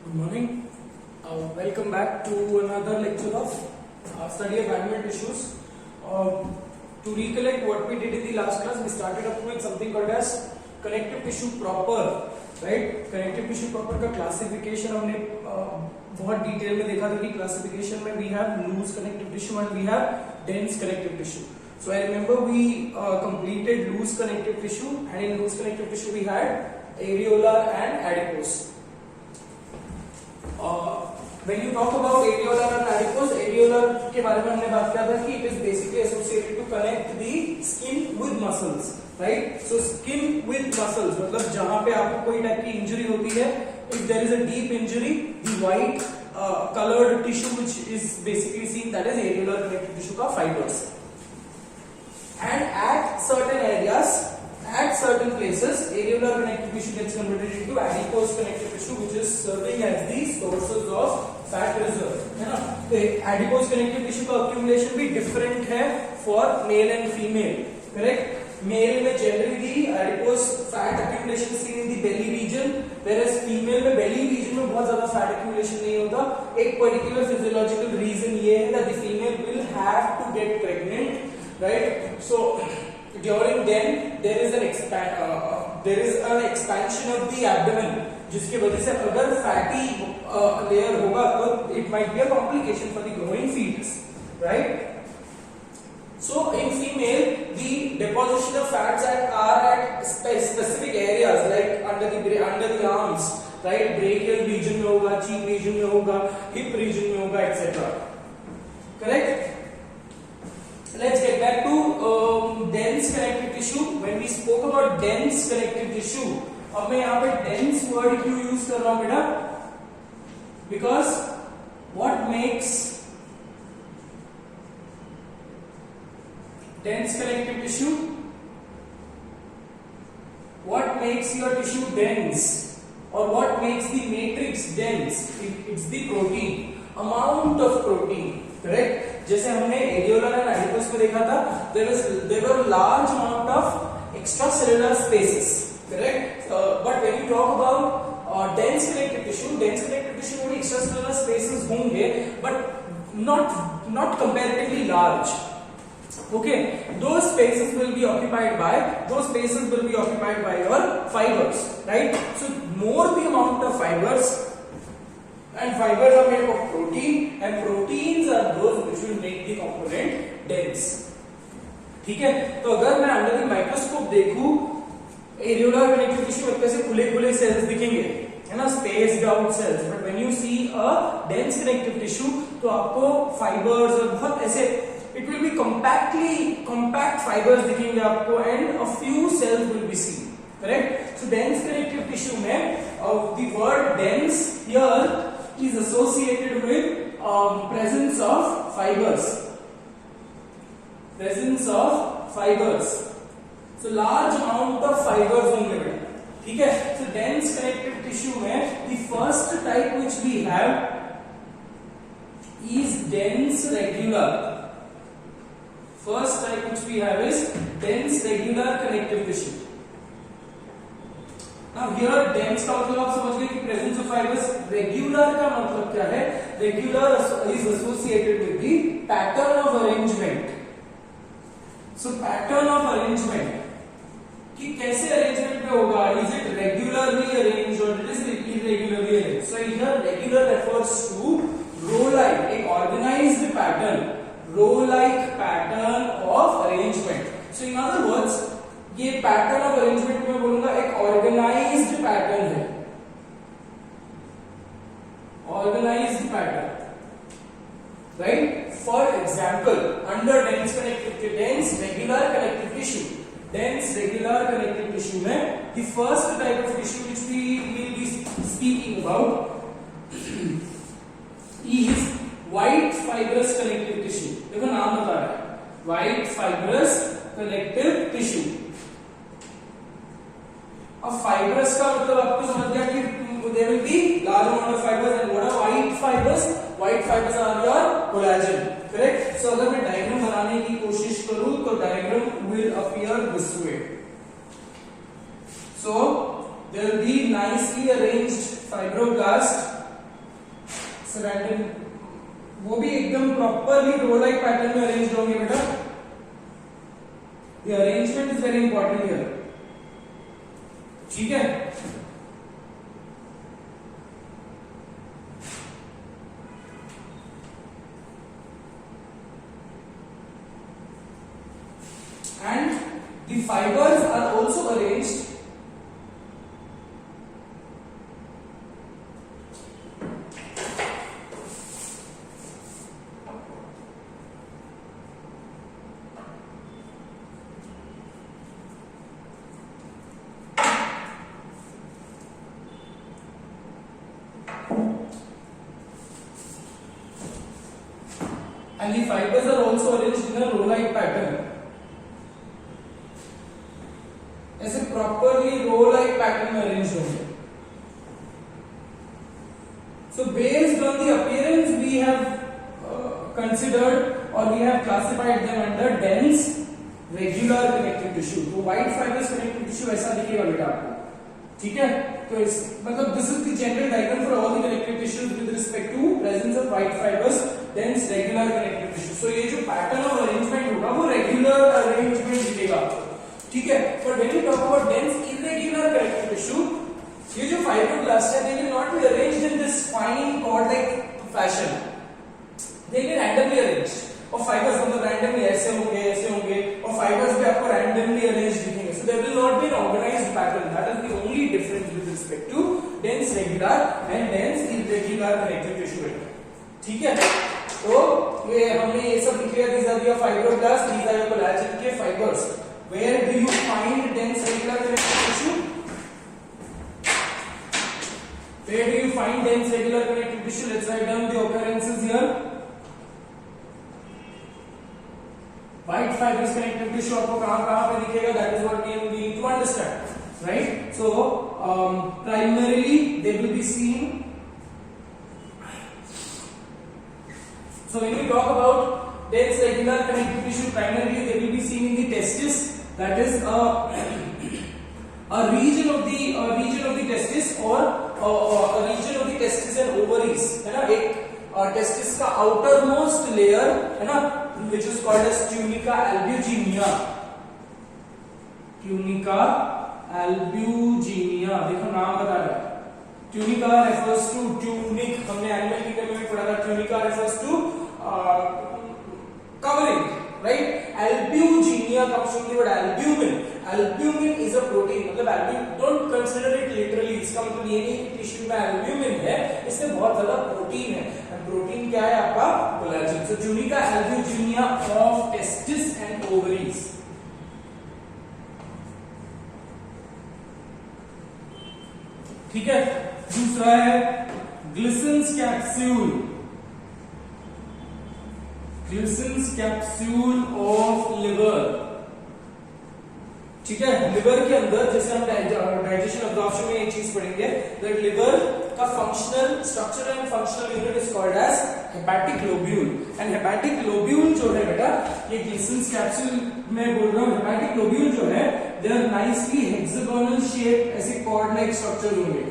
Good morning. Welcome back to another lecture of study of adamant tissues. To recollect what we did in the last class, we started up with something called as connective tissue proper, right? Connective tissue proper का classification हमने बहुत detail में देखा था कि classification में we have loose connective tissue and we have dense connective tissue. So I remember we completed loose connective tissue, and in loose connective tissue we had areolar and adipose. When you talk about areolar and adipose, areolar के बारे में हमने बात किया था कि it is basically associated to connect the skin with muscles, right? So skin with muscles मतलब जहाँ पे आपको कोई टाइप की इंजरी होती है, if there is a deep injury, the white colored tissue which is basically seen, that is areolar connective tissue का fibers. And at certain areas, at certain places, areolar connective tissue gets converted into adipose connective tissue, which is serving as the sources of fat reserve. है ना? तो adipose connective tissue का accumulation भी different है for male and female. Correct? Male में generally the adipose fat accumulation is seen in the belly region, whereas female में belly region में बहुत ज़्यादा fat accumulation नहीं होता. एक particular physiological reason ये है that the female will have to get pregnant. Right, so during then there is an expansion of the abdomen, जिसकी वजह से अगर fatty layer होगा तो it might be a complication for the growing fetus, right? So in female the deposition of fats are at specific areas like under the arms, right? Brachial region में होगा, cheek region में होगा, hip region में होगा, etc. Correct? Let's get back to dense connective tissue. When we spoke about dense connective tissue, अब मैं यहाँ पे dense word क्यों use कर रहा हूँ बेटा? Because what makes dense connective tissue? What makes your tissue dense? Or what makes the matrix dense? It's the protein, amount of protein. Correct? जैसे हमने areolar and adipose में देखा था, there were large amount of extracellular spaces, correct? But when you talk about dense connective tissue में भी extracellular spaces होंगे, but not comparatively large. Okay, those spaces will be occupied by your fibers, right? So more the amount of fibers. And fibers are made of protein, and proteins are those which will make the component dense. ठीक है? तो अगर मैं under the microscope देखूं, areolar connective tissue में कैसे खुले cells दिखेंगे, है ना, spaced out cells. But when you see a dense connective tissue तो आपको फाइबर्स और बहुत ऐसे it will be compact fibres दिखेंगे आपको, and a few cells will be seen. Correct? So dense connective tissue में the word dense here is associated with presence of fibers. So large amount of fibers होंगे बेटा. ठीक है? So dense connective tissue में the first type which we have is dense regular. First type which we have is dense regular connective tissue. Now here dense का मतलब आप समझ गए कि presence of fibers. Regular का मतलब क्या है? Regular is associated with the pattern of arrangement. So pattern of arrangement कि कैसे arrangement पे होगा? Is it regularly arranged or it is irregularly arranged? So here regular refers to row-like, एक organized pattern, row-like pattern of arrangement. So in other words, ये pattern of arrangement में बोलूंगा एक organised pattern है. Organised pattern, right? For example under dense regular connective tissue में the first type of tissue which we will be speaking about is white fibrous connective tissue. देखो नाम बता रहा है, व्हाइट फाइब्रस कनेक्टिव टिश्यू. अब fibres का मतलब आपको समझ गया कि there will be large amount of fibers, and what are white fibers? White fibers are your collagen. Correct? So अगर मैं डायग्राम बनाने की कोशिश करूं तो diagram will appear this way. So there will be nicely arranged fibroblast random, वो भी एकदम प्रॉपरली रो लाइक पैटर्न में अरेंज होंगे बेटा. The arrangement is very important here. ठीक है. And the fibers are also arranged in a row-like pattern. ऐसे properly रो like pattern में अरेंज होंगे. So based on the appearance we have considered or we have classified them under dense regular connective tissue. तो white fibrous connective tissue ऐसा दिखेगा बेटा आपको. ठीक है. तो इस मतलब this is the general diagram for all the connective tissues with respect to presence of white fibers dense regular connective tissue. So ये जो pattern of arrangement होगा वो regular arrangement दिखेगा. ठीक है. But when you talk about dense irregular connective tissue, ये जो fibroblasts है, they will not be arranged in this fine cord-like fashion. They will be randomly arranged. और fibers मतलब randomly ऐसे होंगे और fibers भी आपको randomly arranged दिखेंगे. So there will not be an organized pattern. That is the only difference with respect to dense regular and dense irregular connective tissue. ठीक है. तो ये हमने ये सब लिख लिया. These are your fibroblasts. These are your collagen के fibers. Where do you find dense regular connective tissue? Where do you find dense regular connective tissue? Let's write down the occurrences here. White fibrous connective tissue आपको कहाँ पे दिखेगा? That is what we need to understand, right? So primarily they will be seen. So when we talk about dense regular connective tissue, primarily they will be seen in the testis. That is a region of the testis or a region of the testis and ovaries, है ना. एक testis का outermost layer है ना, which is called as tunica albuginea. Tunica albuginea, देखो नाम बता रहा है. Tunica refers to tunic. हमने animal kingdom में पढ़ा था. Tunica refers to covering, right? Albuginea comes from the word albumin. Albumin is a protein. मतलब albumin, don't consider it literally. इसका मतलब ये नहीं कि टिश्यू में albumin है, इसमें बहुत ज्यादा प्रोटीन है. प्रोटीन क्या है आपका? Collagen. So tunica albuginea of testis and ovaries. ठीक है. दूसरा है Glissen's capsule. Glissen's capsule of liver. ठीक है. लिवर के अंदर जैसे हम डाइजेशन अब्जॉर्प्शन में एक चीज पढ़ेंगे, दैट लिवर का functional structure and functional unit is called as hepatic lobule. And hepatic lobule जो है बेटा, ये ग्लिसन्स कैप्सूल में बोल रहा हूँ. हेपेटिक लोब्यूल जो है, they are nicely hexagonal shape, ऐसे कॉर्ड लाइक स्ट्रक्चर होंगे,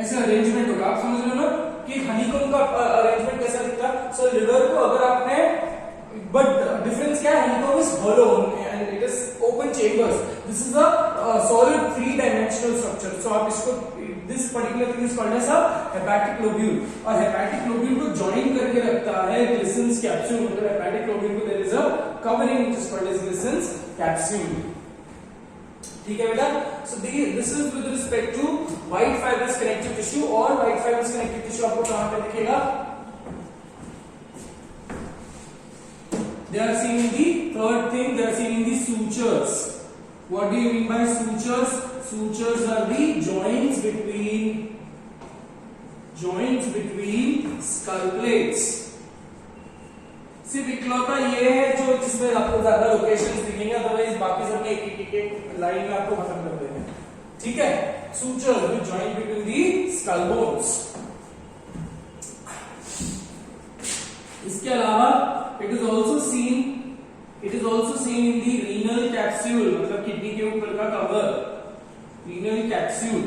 ऐसे अरेंजमेंट होगा. आप समझ रहे हो ना कि हनीकॉम्ब का अरेंजमेंट कैसा दिखता है. सो लिवर को अगर आपने, बट डिफरेंस क्या है, honeycomb is hollow and it is open chambers. This is a solid 3-dimensional structure. So आप इसको, this particular thing is called as a hepatic lobule. और हेपेटिक लोब्यूल को जॉइन करके रखता है ग्लिसन्स कैप्सूल. मतलब हेपेटिक लोब्यूल को there is a covering which is called as Glisson's capsule. ठीक है बेटा. So this is with respect to white fibrous connective tissue. और व्हाइट फाइब्रस कनेक्टिव टिश्यू आपको कहां पे दिखेगा? They are seen in the third thing. They are seen in the sutures. What do you mean by sutures? Sutures are the joints between skull plates. सिर्फ इकलौता ये है जो जिसमें आपको ज्यादा लोकेशंस दिखेंगे, अदरवाइज बाकी सब में एक लाइन में आपको खत्म कर देंगे. ठीक है. Sutures which join between the skull bones. इसके अलावा it is also seen in the renal capsule. मतलब किडनी के ऊपर का cover, renal capsule,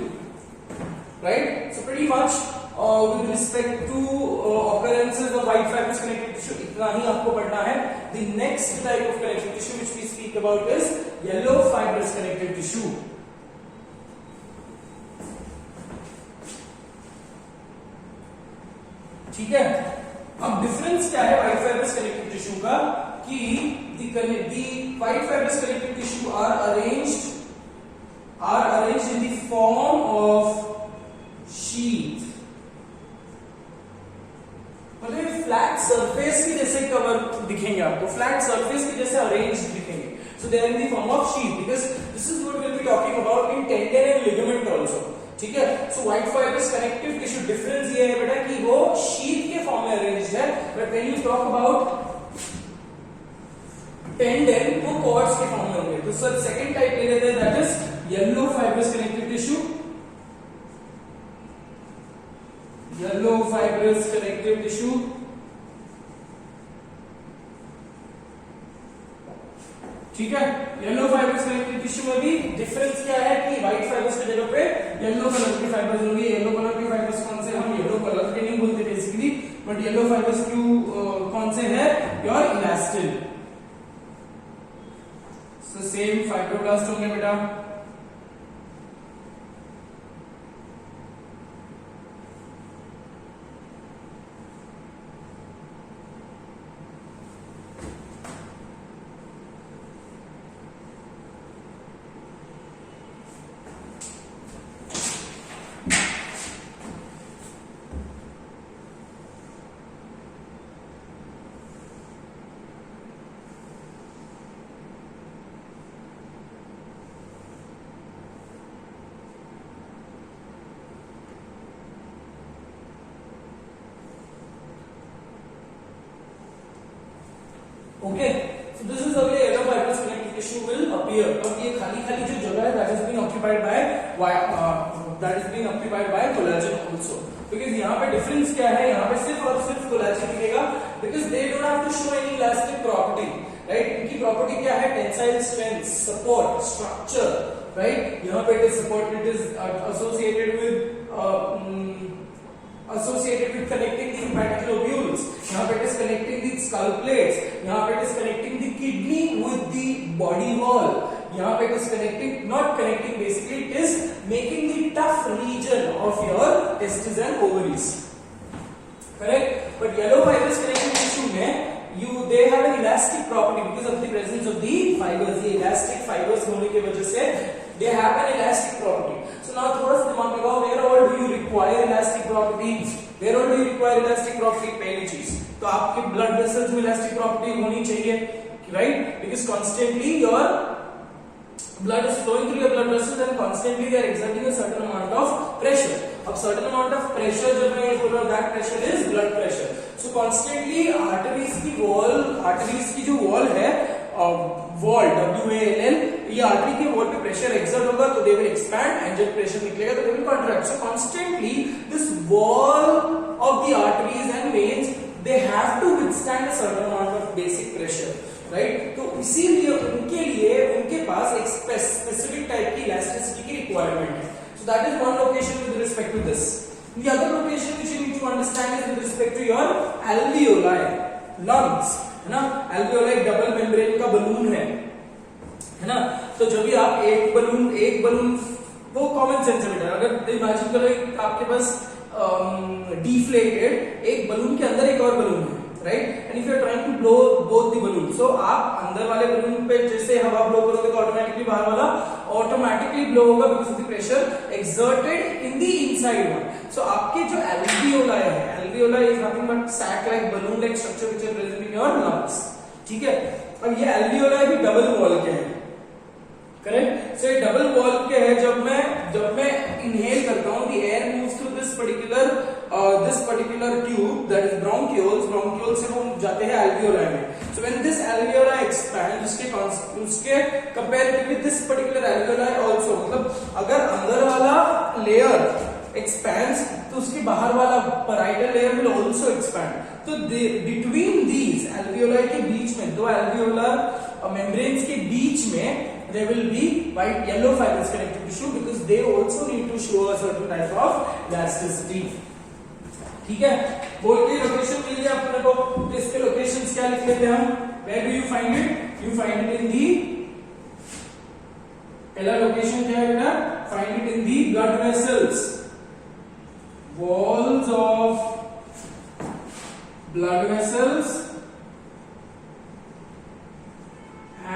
right? So pretty much with respect to occurrences of white fibrous connective tissue, इतना ही आपको पढ़ना है. The next type of connective tissue which we speak about is yellow fibrous connective tissue. ठीक है. अब difference क्या है white fibrous connective tissue का कि the white fibrous connective tissue are arranged in the form of sheath. मतलब flat surface के जैसे कवर दिखेंगे आपको, फ्लैट सरफेस के जैसे अरेंज दिखेंगे. So they are in the form of sheath because this is what we'll be talking about in tendon and ligament also. ठीक है. So white fibrous connective tissue difference ये है बेटा कि वो sheath के फॉर्म में अरेंज्ड है, but when you talk about tendon वो कॉर्ड्स के फॉर्म में होंगे. तो सर सेकंड टाइप ले लेते हैं, that is yellow fibrous connective tissue. Yellow fibrous connective tissue. ठीक है. येलो फाइब्रस कनेक्टिव टिश्यू में भी डिफरेंस क्या है कि व्हाइट फाइब्रस की जगह पे येलो कलर की फाइब्रस होंगी. येलो कलर की फाइब्रस कौन से, हम येलो कलर के नहीं बोलते बेसिकली, बट येलो फाइब्रस क्यों कौन से है, your elastin. So same fibroblast होंगे बेटा. Okay, so this is the way yellow fibrous connective tissue will appear. अब ये खाली जो जगह है that has been occupied by collagen also. Because यहाँ पे difference क्या है, यहाँ पे सिर्फ और सिर्फ collagen दिखेगा because they don't have to show any elastic property, right? इनकी property क्या है, tensile strength, support, structure, right? यहाँ पे it is support, it is associated with connecting the hepatic lobules. यहाँ पे it is connecting the skull plates. यहाँ पे it is connecting the kidney with the body wall. यहाँ पे it is basically it is making the tough region of your testes and ovaries. Correct? But yellow fibrous connective tissue में they have an elastic property because of the presence of the fibers. The elastic fibers होने की वजह से they have an elastic property. So now थोड़ा सा दिमाग लगाओ, where all do you require elastic property? Where all do you require elastic property? पहली चीज तो आपके blood vessels में elastic property होनी चाहिए, right? Because constantly your blood is flowing through your blood vessels and constantly they are exerting a certain amount of pressure. अब certain amount of pressure जब मैं ये बोल रहा हूँ, that pressure is blood pressure. So constantly arteries की जो wall है, wall WALL, ये आर्टरी के वॉल पे प्रेशर एक्सर्ट होगा तो दे विल एक्सपैंड, एंड जब प्रेशर निकलेगा तो they will contract. So constantly this wall of the arteries and veins they have to withstand a certain amount of basic pressure, right? तो इसीलिए उनके पास एक स्पेसिफिक टाइप की इलास्टिसिटी की रिक्वायरमेंट है. So that is one location with respect to this. The other location which you need to understand is with respect to your alveoli, lungs, है ना? एल्वियोलाई डबल मेम्ब्रेन का balloon है ना? तो जब भी आप एक बलून वो कॉमन सेंस है बेटा. अगर इमेजिन करो आपके पास डिफ्लेटेड एक बलून के अंदर एक और बलून है, right? And if you are trying to blow both the balloon, so आप अंदर वाले बलून पे जैसे हवा ब्लो करोगे तो ऑटोमेटिकली बाहर वाला ऑटोमेटिकली ब्लो होगा because of the pressure exerted in the inside one. So आपके जो alveoli is nothing but sac like balloon like structure which are present in your lungs. ठीक है. अब ये alveoli भी डबल वॉल के हैं, करेक्ट? सो ये डबल वॉल के है. जब मैं इनहेल करता हूं, the air moves through this particular tube that is bronchioles से वो जाते हैं alveoli में. So when this alveoli expand, उसके comparatively this particular alveoli also, मतलब अगर अंदर वाला लेयर expands तो उसके बाहर वाला parietal layer will also expand. तो between these alveoli के बीच में, दो alveolar membranes के बीच में there will be white yellow fibrous connective tissue because they also need to show a certain type of elasticity. ठीक है, बोन की लोकेशन मिल गया अपने को, तो इसके लोकेशंस क्या लिख लेते हैं हम, where do you find it, you find it in the, पहला लोकेशन क्या है बेटा, find it in the blood vessels, walls of blood vessels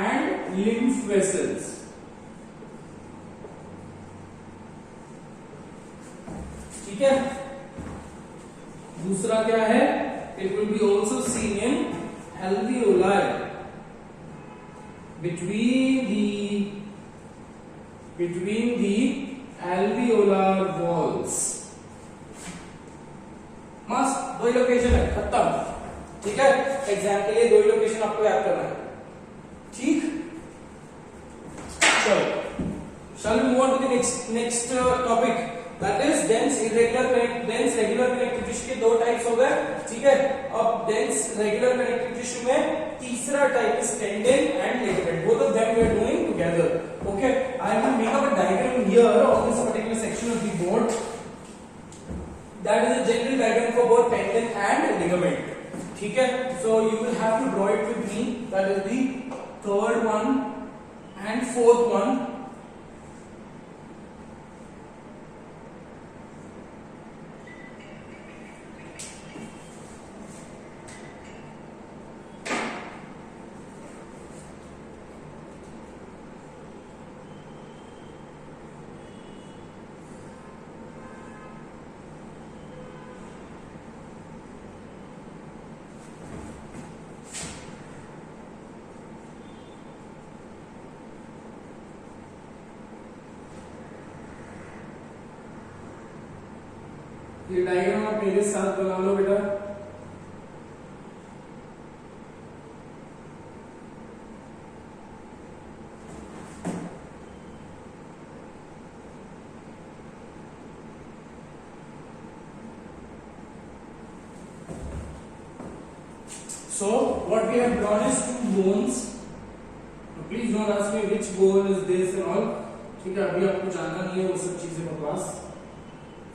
and lymph vessels. ठीक है, दूसरा क्या है, it will be also seen in alveoli between the alveolar walls. मस्त, दो ही लोकेशन है, खत्म। ठीक है, एग्जाम के लिए दो ही लोकेशन आपको याद करना है। ठीक, चलो, shall we move on to the next topic, that is dense regular connective tissue के दो टाइप्स हो गए। ठीक है, अब dense regular connective tissue में तीसरा type is tendon and ligament, both of them we are doing together. Okay, I will make up a diagram here of this particular section of the board. That is a general diagram for both tendon and ligament. ठीक है, so you will have to draw it with me. That is the third one and fourth one. ये diagram आप मेरे साथ बना लो बेटा। So what we have drawn is two bones. Please don't ask me which bone is this and all. ठीक है, अभी आपको जानना नहीं है वो सब चीजें बकवास।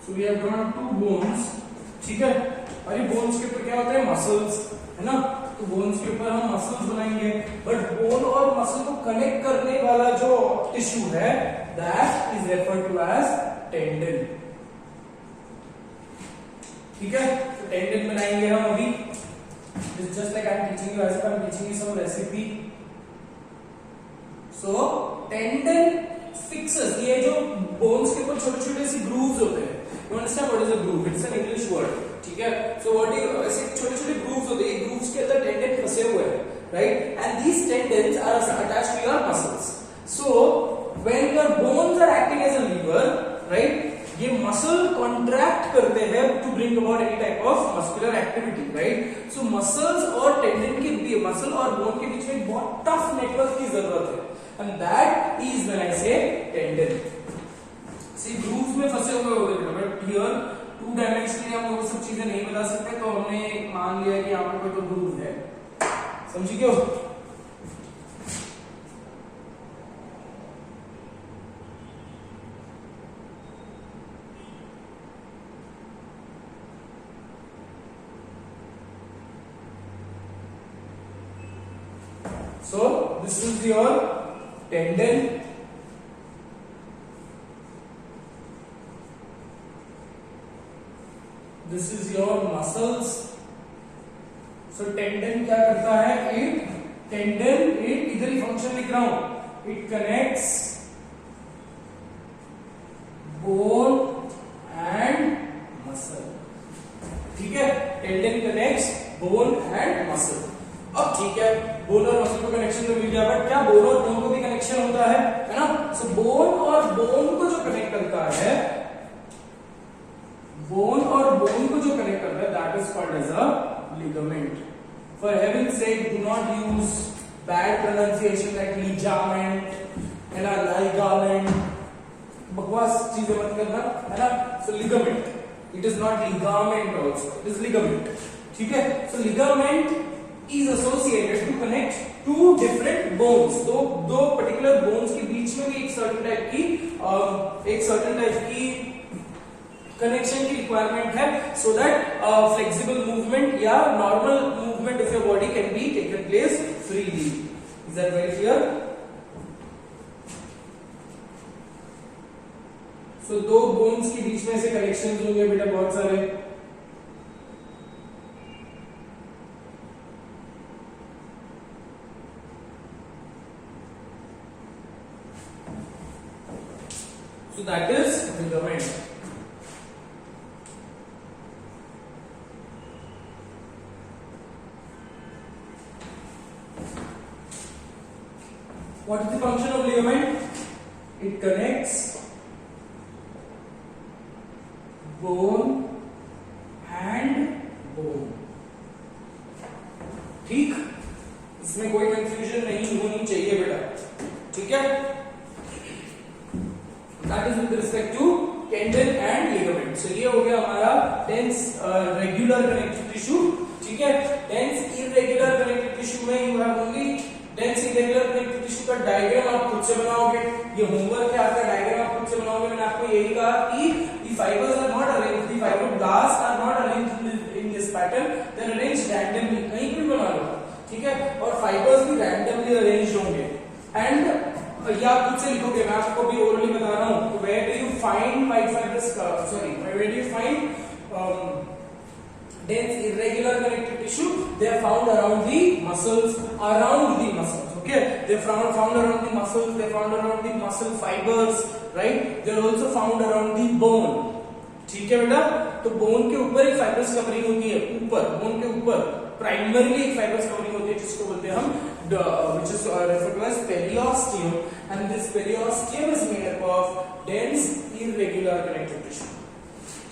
So we have drawn two bones. ठीक है, और ये bones के ऊपर क्या होता है, muscles, है ना, तो bones के ऊपर हम muscles बनाएंगे, but bone और muscle को connect करने वाला जो tissue है, that is referred to as tendon. ठीक है, तो tendon बनाएंगे हम अभी, just like I am teaching you, as if I am teaching you some recipe. So tendon fixes, ये जो bones के ऊपर छोटे-छोटे सी grooves होते हैं, you understand what is a groove? It's an English word. ठीक है, so what is, ऐसे छोटे-छोटे grooves होते हैं, grooves के अंदर tendon फंसे हुए हैं, right? And these tendons are attached to your muscles. So when your bones are acting as a lever, right? ये muscle contract करते हैं to bring about any type of muscular activity, right? So muscles और tendon के बीच, muscle और bone के बीच में बहुत tough network की जरूरत है, and that is when I say tendon. See, grooves में फंसे हुए होते हैं, but here टू डायमेंशनली हम वो सब चीजें नहीं बता सकते, तो हमने मान लिया कि यहाँ पे कोई तो ग्रूव है, समझी क्यों? So this is your tendon. This is your muscles. So tendon क्या करता है? Tendon इधर ही फंक्शन लिख रहा हूं. It connects bone and muscle. ठीक है? Tendon connects bone and muscle. अब ठीक है, बोन और मसल को कनेक्शन तो मिल गया, बट क्या बोन और बोन को भी कनेक्शन होता है ना? सो बोन और बोन को जो कनेक्ट करता है, बोन और बोन को जो कनेक्ट करता है, that is called as a ligament. For heaven's sake, do not use bad pronunciation like ligament, है ना, लिगामेंट, बकवास चीजें मत करना, है ना. So ligament, it is not ligament also, it is ligament. ठीक है, so ligament is associated to connect two different bones. दो particular bones के बीच में भी एक certain type की कनेक्शन की रिक्वायरमेंट है सो दैट फ्लेक्सिबल मूवमेंट या normal movement of your body can be taken place freely. Is that very clear? So दो बोन्स के बीच में से कनेक्शंस होंगे बेटा बहुत सारे. So that is ligament. What is the function of ligament? It connects bone and bone. ठीक, इसमें कोई कंफ्यूजन नहीं होनी चाहिए बेटा. ठीक है? That is with respect to tendon and ligament. So ये हो गया हमारा dense regular connective tissue. ठीक है? Dense irregular connective tissue में you have only dense irregular connective tissue का डायग्राम आप खुद से बनाओगे. ये होमवर्क है आपका, डायग्राम आप खुद से बनाओगे. मैंने आपको यही कहा कि the fibers are not arranged, the fibroblasts are not arranged in this pattern. They are arranged randomly. कहीं भी बना लो. ठीक है? और fibers भी randomly arranged होंगे. And या आप खुद से लिखोगे, मैं आपको भी ओरली बता रहा हूँ. Where do you find white fibers? Where do you find dense irregular connective tissue? They are found around the muscles. Okay, they are found around the muscles. They are found around the muscle fibers, right? They are also found around the bone. ठीक है बेटा? तो bone के ऊपर एक fibres covering होती है. ऊपर बोन के ऊपर प्राइमरली एक फाइबर्स कवरिंग होती है जिसको बोलते हैं हम which is referred to as periosteum, and this periosteum is made up of dense irregular connective tissue.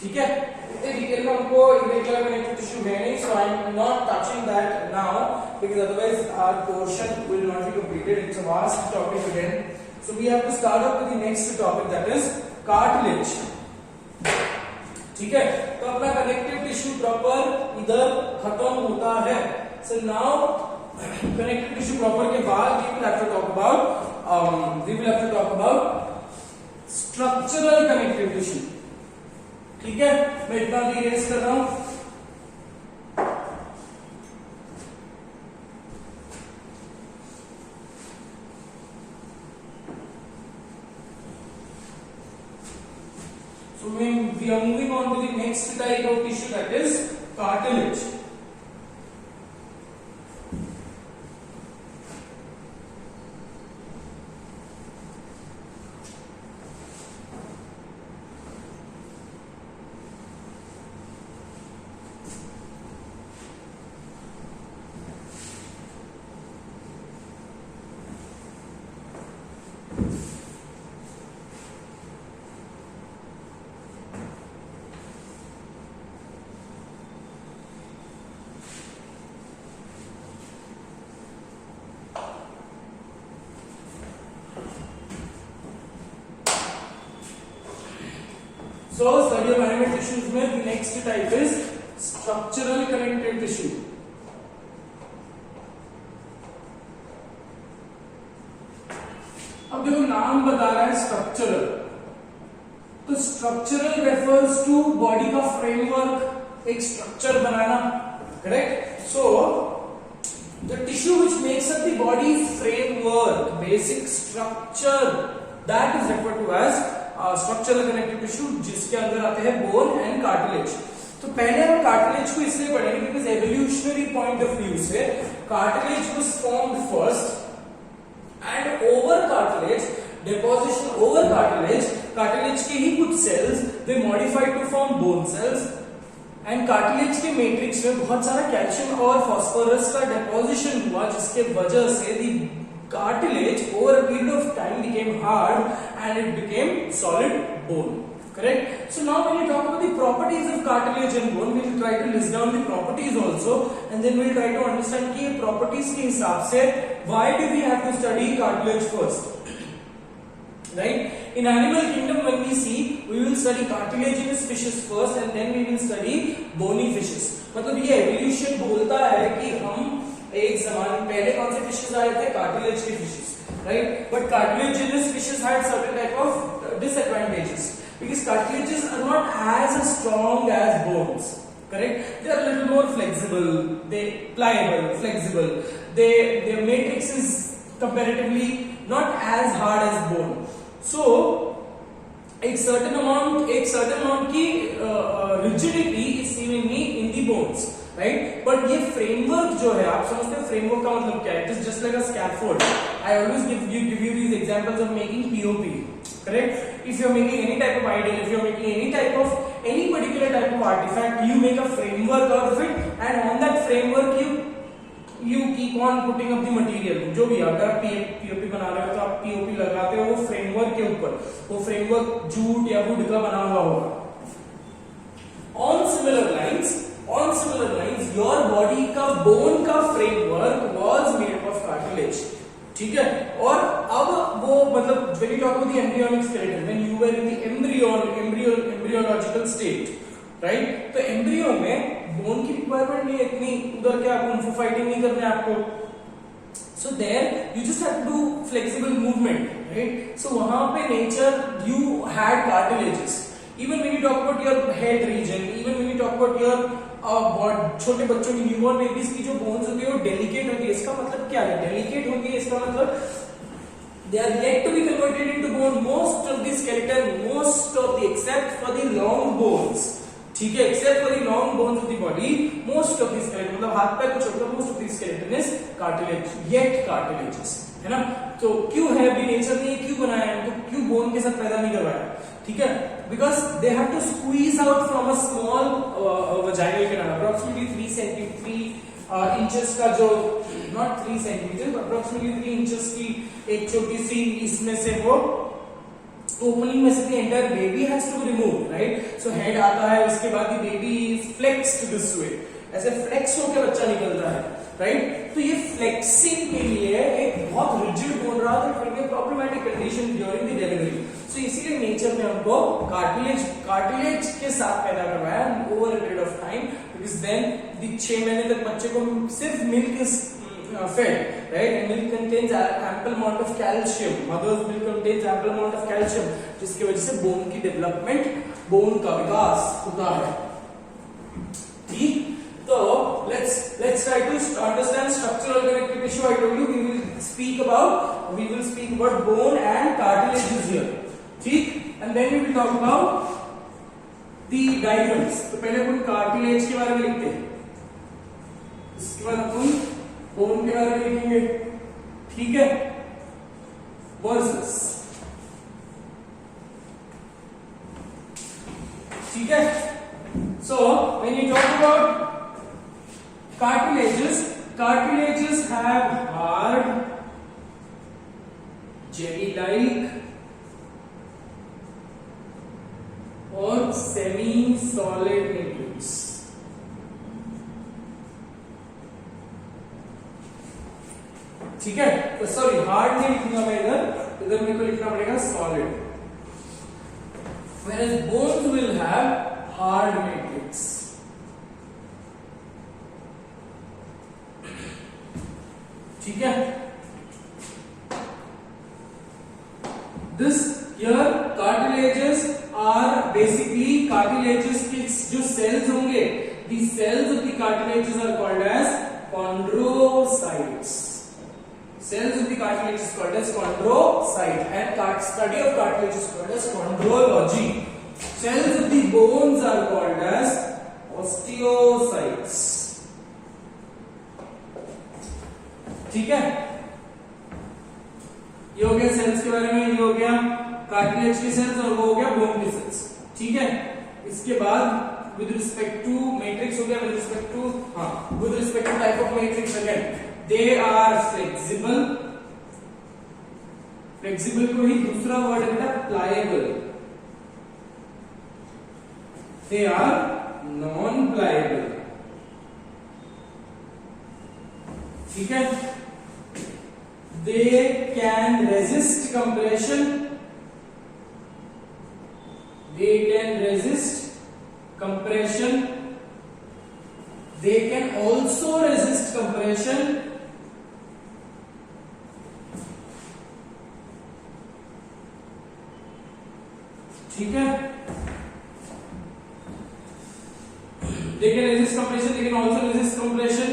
ठीक है? इतने डिटेल में हमको irregular connective tissue है नहीं, so I am not touching that now because otherwise our portion will not be completed. It's a vast topic again. So we have to start up with the next topic, that is cartilage. ठीक है? तो अपना connective tissue proper इधर खत्म होता है. So now connective tissue proper के बाद we will have to talk about structural connective tissue. ठीक है? मैं इतना भी रेस कर रहा हूं. So we are moving on to the next type of tissue, that is cartilage. So study of animal tissues में the next type is structural connective tissue. अब देखो नाम बता रहा है स्ट्रक्चरल, तो स्ट्रक्चरल रेफर्स टू बॉडी का framework, एक स्ट्रक्चर बनाना. Correct? So the tissue which makes up the body framework, basic structure, that is referred to as structural connective tissue, जिसके अंदर आते हैं बोन एंड कार्टिलेज. तो पहले हम कार्टिलेज को इसलिए पढ़ेंगे because evolutionary point of view से cartilage was formed first and over cartilage, deposition over cartilage, cartilage के ही कुछ cells they modified to form bone cells, and cartilage के मैट्रिक्स में बहुत सारा कैल्शियम और फास्फोरस का डिपोजिशन हुआ, जिसके वजह से दी cartilage over a period of time became hard and it became solid bone. Correct? So now when you talk about the properties of cartilage and bone, we will try to list down the properties also, and then we will try to understand कि properties के हिसाब से why do we have to study cartilage first? Right? In animal kingdom when we see, we will study cartilaginous fishes first and then we will study bony fishes. मतलब ये evolution बोलता है कि हम एक जमाने पहले कौन से फिशेस आए थे? कार्टिलेज के fishes, right? But cartilaginous fishes had certain type of disadvantages. because cartilages are not as strong as bones. Correct? They are a little more flexible, they pliable, flexible. Their matrix is comparatively not as hard as bone. So एक certain amount की rigidity is seen in the bones, right? But ये framework जो है, आप समझते हैं framework का मतलब क्या है? It is just like a scaffold. I always give you these examples of making POP, correct? If you are making any type of idol, if you are making any particular type of artifact, you make a framework out of it, and on that framework you keep on putting up the material. जो भी अगर आप POP बना रहे हो तो आप POP लगाते हो वो फ्रेमवर्क के ऊपर, वो फ्रेमवर्क जूट या वुड का बना हुआ होगा. On similar lines, your body का bone का framework was made of cartilage. ठीक है? और अब वो मतलब when you talk about the embryonic skeleton, when you were in the embryological state, right? तो एम्ब्रियो में बोन की रिक्वायरमेंट नहीं है इतनी, उधर क्या कुंफू फाइटिंग नहीं करना है आपको. So there you just have to do flexible movement, right? So वहां पे nature you had cartilages. Even when you talk about your head region, even when you talk about your छोटे बच्चों की newborn babies की जो bones होती है वो डेलिकेट होती है. इसका मतलब क्या है? डेलिकेट होती है इसका मतलब they are yet to be converted into bone. Most of the skeleton, except for the long bones, ठीक है, except for the long bones of the body, most of the skeleton मतलब हाथ पैर को छोड़कर most of the skeleton is cartilage, yet cartilages, है ना? तो क्यों है भी नेचर ने क्यों बनाया है, तो क्यों बोन के साथ पैदा नहीं करवाया? ठीक है, because they have to squeeze out from a small vaginal canal, approximately 3 inches का जो, not 3 centimeters, approximately 3 inches की एक छोटी सी इसमें से वो ओपनिंग में से the entire baby has to be removed, right? So head आता है, उसके बाद the baby is flexed this way, ऐसे flex होकर बच्चा निकलता है, right? तो ये flexing के लिए एक बहुत rigid bone रहा तो it will be a problematic condition during the delivery. So इसीलिए नेचर ने हमको कार्टिलेज के साथ पैदा करवाया over a period of time, because then the 6 महीने तक बच्चे को सिर्फ milk is fed, right? And milk contains ample amount of calcium. Mother's milk contains ample amount of calcium, जिसकी वजह से बोन की डेवलपमेंट, बोन का विकास होता है. ठीक, तो let's try to understand structural connective tissue. I told you we will speak about bone and cartilages here. ठीक, and then we will talk about the diagrams. तो पहले अपन कार्टिलेज के बारे में लिखते हैं, इसके बाद अपन बोन के बारे में लिखेंगे. ठीक है, वर्सेस. ठीक है, so when you talk about cartilages have hard, jelly-like और semi-solid matrix. ठीक है, तो सॉरी हार्ड नहीं लिखूंगा मैं इधर मेरे को लिखना पड़ेगा solid. Whereas bones will have hard matrix. ठीक है, this here cartilages are basically cartilages के जो cells होंगे, the cells of the cartilages are called as chondrocytes. Cells of the cartilage is called as chondrocyte, and study of cartilage is called as chondrology. Cells of the bones are called as osteocytes. ठीक है, ये हो गया sales के बारे में, ये हो गया कार्टिलेज के सेल्स और वो हो गया बोन के सेल्स. ठीक है, इसके बाद विद रिस्पेक्ट टू मैट्रिक्स हो गया, with respect to type of matrix again they are flexible. Flexible को ही दूसरा वर्ड है pliable. they are non pliable. ठीक है, they can resist compression. They can also resist compression. ठीक है, they can resist compression, they can also resist compression.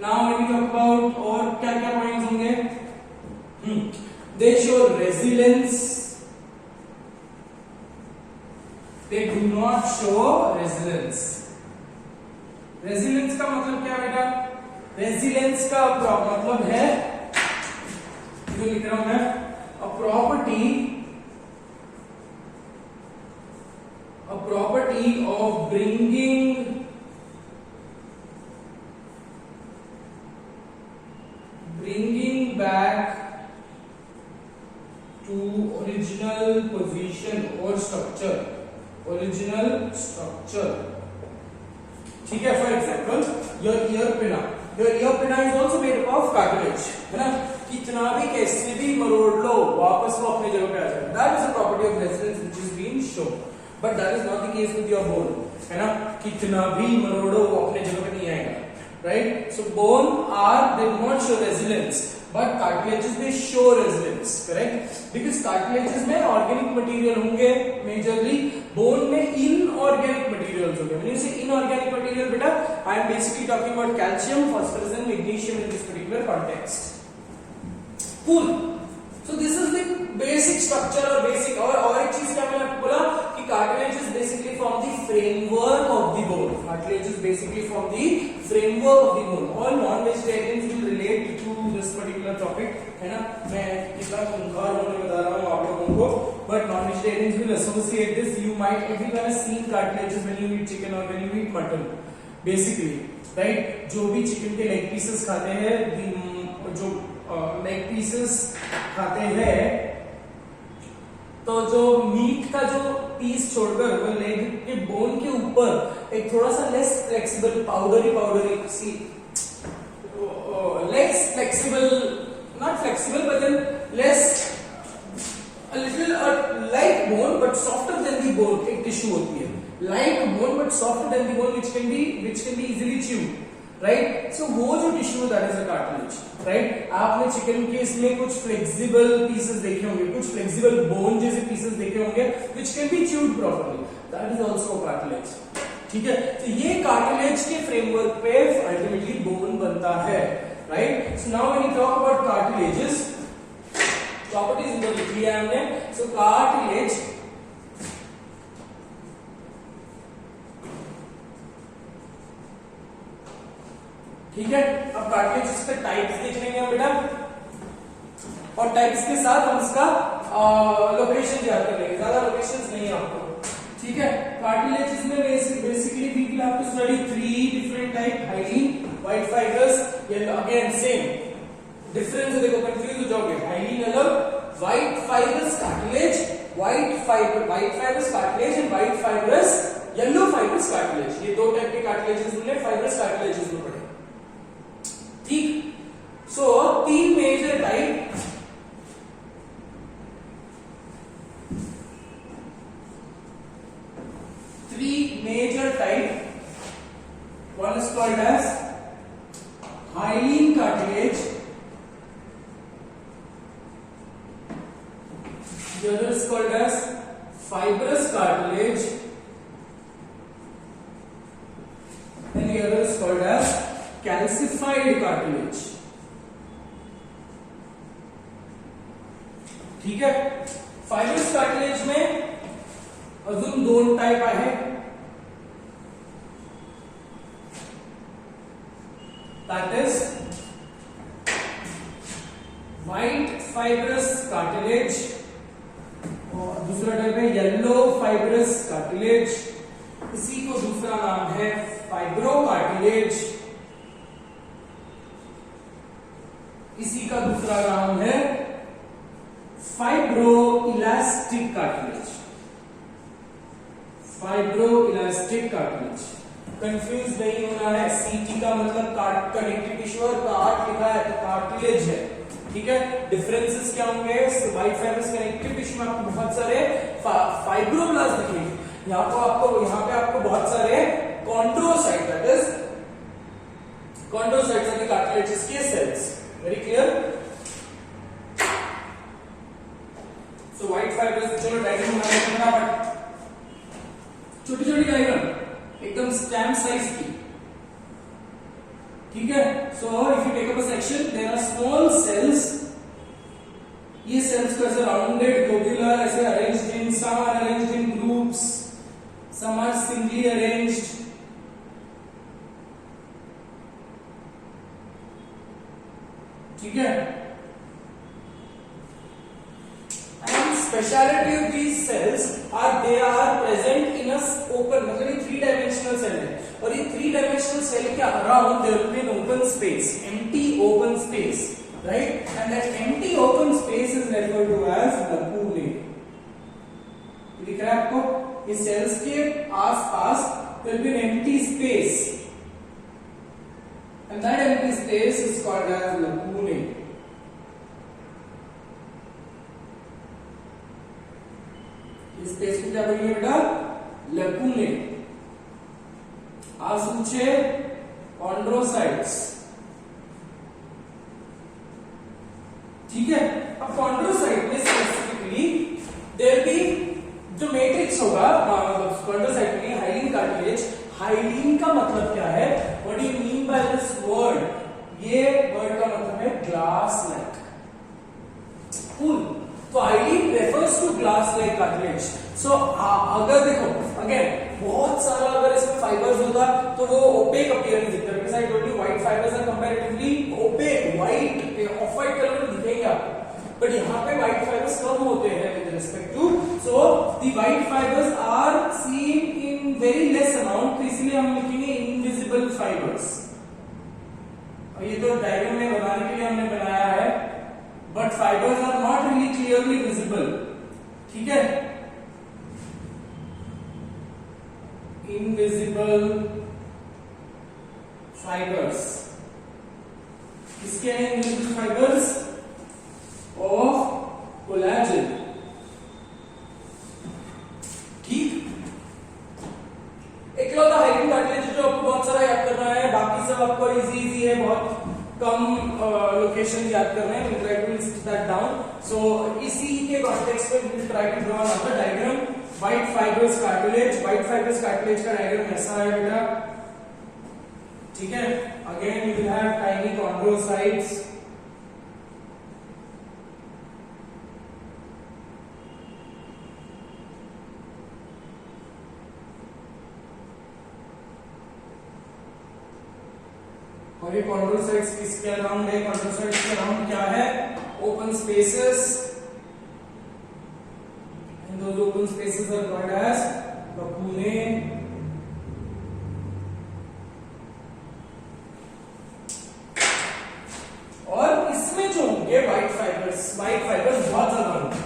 Now when we talk about और क्या क्या पॉइंट्स होंगे, they show resilience, they do not show resilience. resilience का मतलब क्या बेटा, resilience का मतलब है, जो लिख रहा हूं मैं, a property of bringing back to original position or structure, ठीक है. For example your ear pinna is also made up of cartilage, है ना. कितना भी कैसे भी मरोड़ लो, वापस वो अपने जगह पे आ जाएगा. That is a property of resilience which is being shown, but that is not the case with your bone, है ना. कितना भी मरोड़ो वो अपने जगह पे नहीं आएगा, right? So bone they do not show resilience, but cartilages they show resilience, correct? Because cartilages में organic material होंगे majorly, bone में inorganic materials होंगे. When you say inorganic material, बेटा, I am basically talking about calcium, phosphorus and magnesium in this particular context. Cool. So this is the basic structure or basic और एक चीज क्या मैंने आपको बोला कि cartilage is basically from the framework of the bone. Cartilage is basically from the framework of the bone. All non-vegetarians will relate to this particular topic, है ना. मैं कितना खूंखार होने बता रहा हूँ आप लोगों को, but non-vegetarians will associate this. You might everyone has seen cartilages when you eat chicken or when you eat mutton, basically, right? जो भी चिकन के लेग पीसेस खाते हैं, जो लेग पीसेस खाते हैं, तो जो मीट का जो पीस छोड़कर वो लेग के बोन के ऊपर एक थोड़ा सा लेस फ्लेक्सिबल पाउडरी सी less flexible, not flexible but then less a little like bone but softer than the bone एक टिश्यू होती है, like bone but softer than the bone which can be easily chewed, right? So वो जो tissue that is a cartilage, right? आपने chicken के इसमें कुछ flexible pieces देखे होंगे, कुछ फ्लेक्सिबल बोन जैसे पीसेस देखे होंगे which can be chewed properly, that is also a cartilage, ठीक है. तो ये cartilage के फ्रेमवर्क पे अल्टीमेटली बोन बनता है, right? So now when you talk about cartilages, properties इधर लिख लिया हमने. सो कार्टिलेज ठीक है. अब कार्टिलेज के टाइप्स देख लेंगे हम बेटा, और टाइप्स के साथ हम इसका लोकेशन याद कर लेंगे, ज्यादा लोकेशंस नहीं है आपको, ठीक है. कार्टिलेज में basically we will have to study 3 different type, hyaline, white fibres, ये अगेन सेम डिफरेंस है, देखो कंफ्यूज हो जाओगे. हाइलीन अलग, white fibrous cartilage, white fibrous cartilage and white fibrous yellow fibrous cartilage. ये दो टाइप के cartilages हमने fibrous cartilages में पढ़े, ठीक. So 3 major type, one is called as hyaline cartilage, the other is called as fibrous cartilage, and the other is called as calcified cartilage, ठीक है. Fibrous cartilage में अजून 2 टाइप आहे, that is white fibrous cartilage और दूसरा type है yellow fibrous cartilage. इसी को दूसरा नाम है फाइब्रो कार्टिलेज, इसी का दूसरा नाम है fibro elastic cartilage, fibro elastic cartilage. Confuse नहीं होना है, सीटी का मतलब कनेक्टिव टिश्यू और कार्ट लिखा है तो कार्टिलेज है, ठीक है. डिफरेंसेस क्या होंगे, वाइट फाइब्रस कनेक्टिव टिश्यू में आपको बहुत सारे फाइब्रोब्लास्ट दिखेंगे, यहाँ पे आपको बहुत सारे chondrocyte, that is chondrocytes are the cartilages के cells. Very clear. So white fibrous, चलो डायग्राम बनाते हैं फटाफट, छोटी छोटी डायग्राम एकदम stamp size p. ठीक है, so if you take up a section, there are small cells. ये cells को ऐसे rounded, globular, ऐसे arranged in, some are arranged in groups, some are singly arranged. ठीक है, and speciality of these cells are they are present in a open, मतलब ये 3-dimensional cell है और ये 3-dimensional cell के around there will be an open space, empty open space, right? And that empty open space is referred to as lacunae. दिख रहा है आपको? इस cells के आसपास there will be an empty space, and that empty space is called as lacunae. इस space को क्या बोलेंगे बेटा? lacunae. आप पूछे chondrocytes. ठीक है, अब chondrocyte में स्पेसिफिकली देयर बी जो मैट्रिक्स होगा, मतलब chondrocyte में हाइलिन कार्टिलेज. हाइलिन का मतलब क्या है? What do you mean by this word? ये वर्ड का मतलब है ग्लास लाइक फुल. तो hyaline refers to glass like cartilage. So अगर देखो अगेन बहुत सारा अगर इसमें फाइबर्स होता तो वो ओपेक अपीयरेंस दिखता है, because I told you white fibres are comparatively opaque, white off white colour में दिखेंगे आपको, बट यहाँ पे व्हाइट फाइबर्स कम होते हैं with respect to. So the white fibres are seen in very less amount, तो इसलिए हम लिखेंगे इनविजिबल फाइबर्स. और ये तो डायग्राम में बनाने के लिए हमने बनाया है, but fibres are not really clearly visible. ठीक है, इनविजिबल फाइबर्स. किसके हैं इनविजिबल फाइबर्स? Of collagen. ठीक, इकलौता हाइलिन कार्टिलेज जो आपको बहुत सारा याद करना है, बाकी सब आपको इजी है, बहुत कम लोकेशन याद करना है. Will try to list that down. So इसी के कॉन्टेक्स्ट में will try to draw another diagram. White fibres cartilage. White fibres cartilage का डायग्राम ऐसा है बेटा. ठीक है, again you will have tiny chondrocytes. और ये chondrocytes किसके अराउंड है? chondrocytes के अराउंड क्या है? Open spaces, and those open spaces are called as lacunae. और इसमें जो होंगे व्हाइट फाइबर्स बहुत ज्यादा होंगे,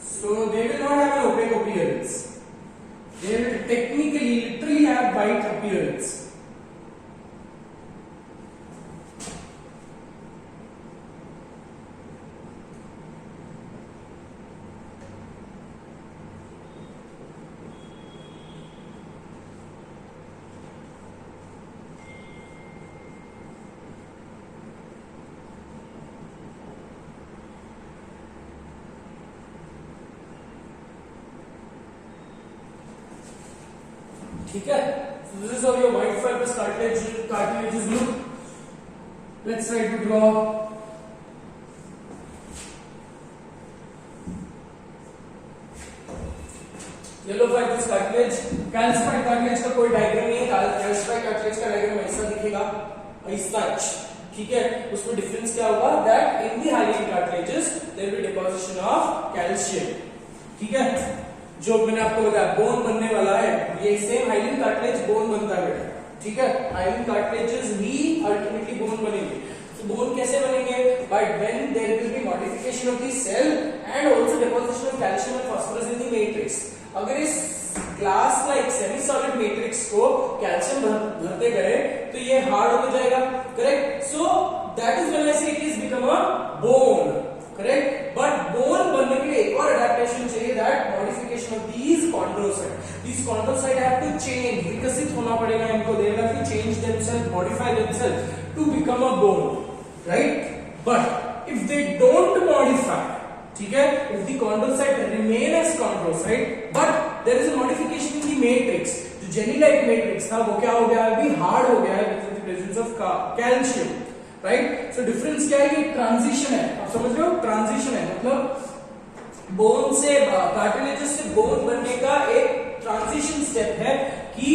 so they will not have an opaque appearance. They will technically literally have white appearance. ठीक है, so this is how your white fibrous cartilages look. Let's try to draw. Yellow fibrous cartilage. Calcified cartilage का कोई diagram नहीं है. Calcified cartilage का diagram ऐसा दिखेगा, ऐसा. ठीक है, उसमें डिफरेंस क्या होगा? That in the hyaline cartilages there will be deposition of calcium. ठीक है, जो मैंने आपको बताया बोन बनने वाला है, ये सेम हाइलिन कार्टिलेज बोन बनता है बेटा. ठीक है, हाइलिन कार्टिलेजेस ही अल्टीमेटली बोन बनेंगे. तो बोन कैसे बनेंगे? But when there will be modification of the cell and also deposition of calcium and phosphorus in the matrix. अगर इस glass like semi solid matrix को कैल्शियम भरते गए तो ये हार्ड हो जाएगा. Correct, so that is when I say it is become a bone. Correct, but bone बनने के लिए एक और अडेप्टेशन चाहिए, that modification of these chondrocyte. These chondrocyte have to change, विकसित होना पड़ेगा इनको. They have to change themselves, modify themselves to become a bone, right? But if they don't modify, ठीक है, if the chondrocyte remain as chondrocyte, but there is a modification in the jelly like matrix था वो क्या हो गया है, अभी hard हो गया है with the presence of calcium, right. So difference क्या है, ये ट्रांजिशन है, आप समझ रहे हो, ट्रांजिशन है मतलब बोन से कार्टिलेजेस से बोन बनने का एक ट्रांजिशन स्टेप है कि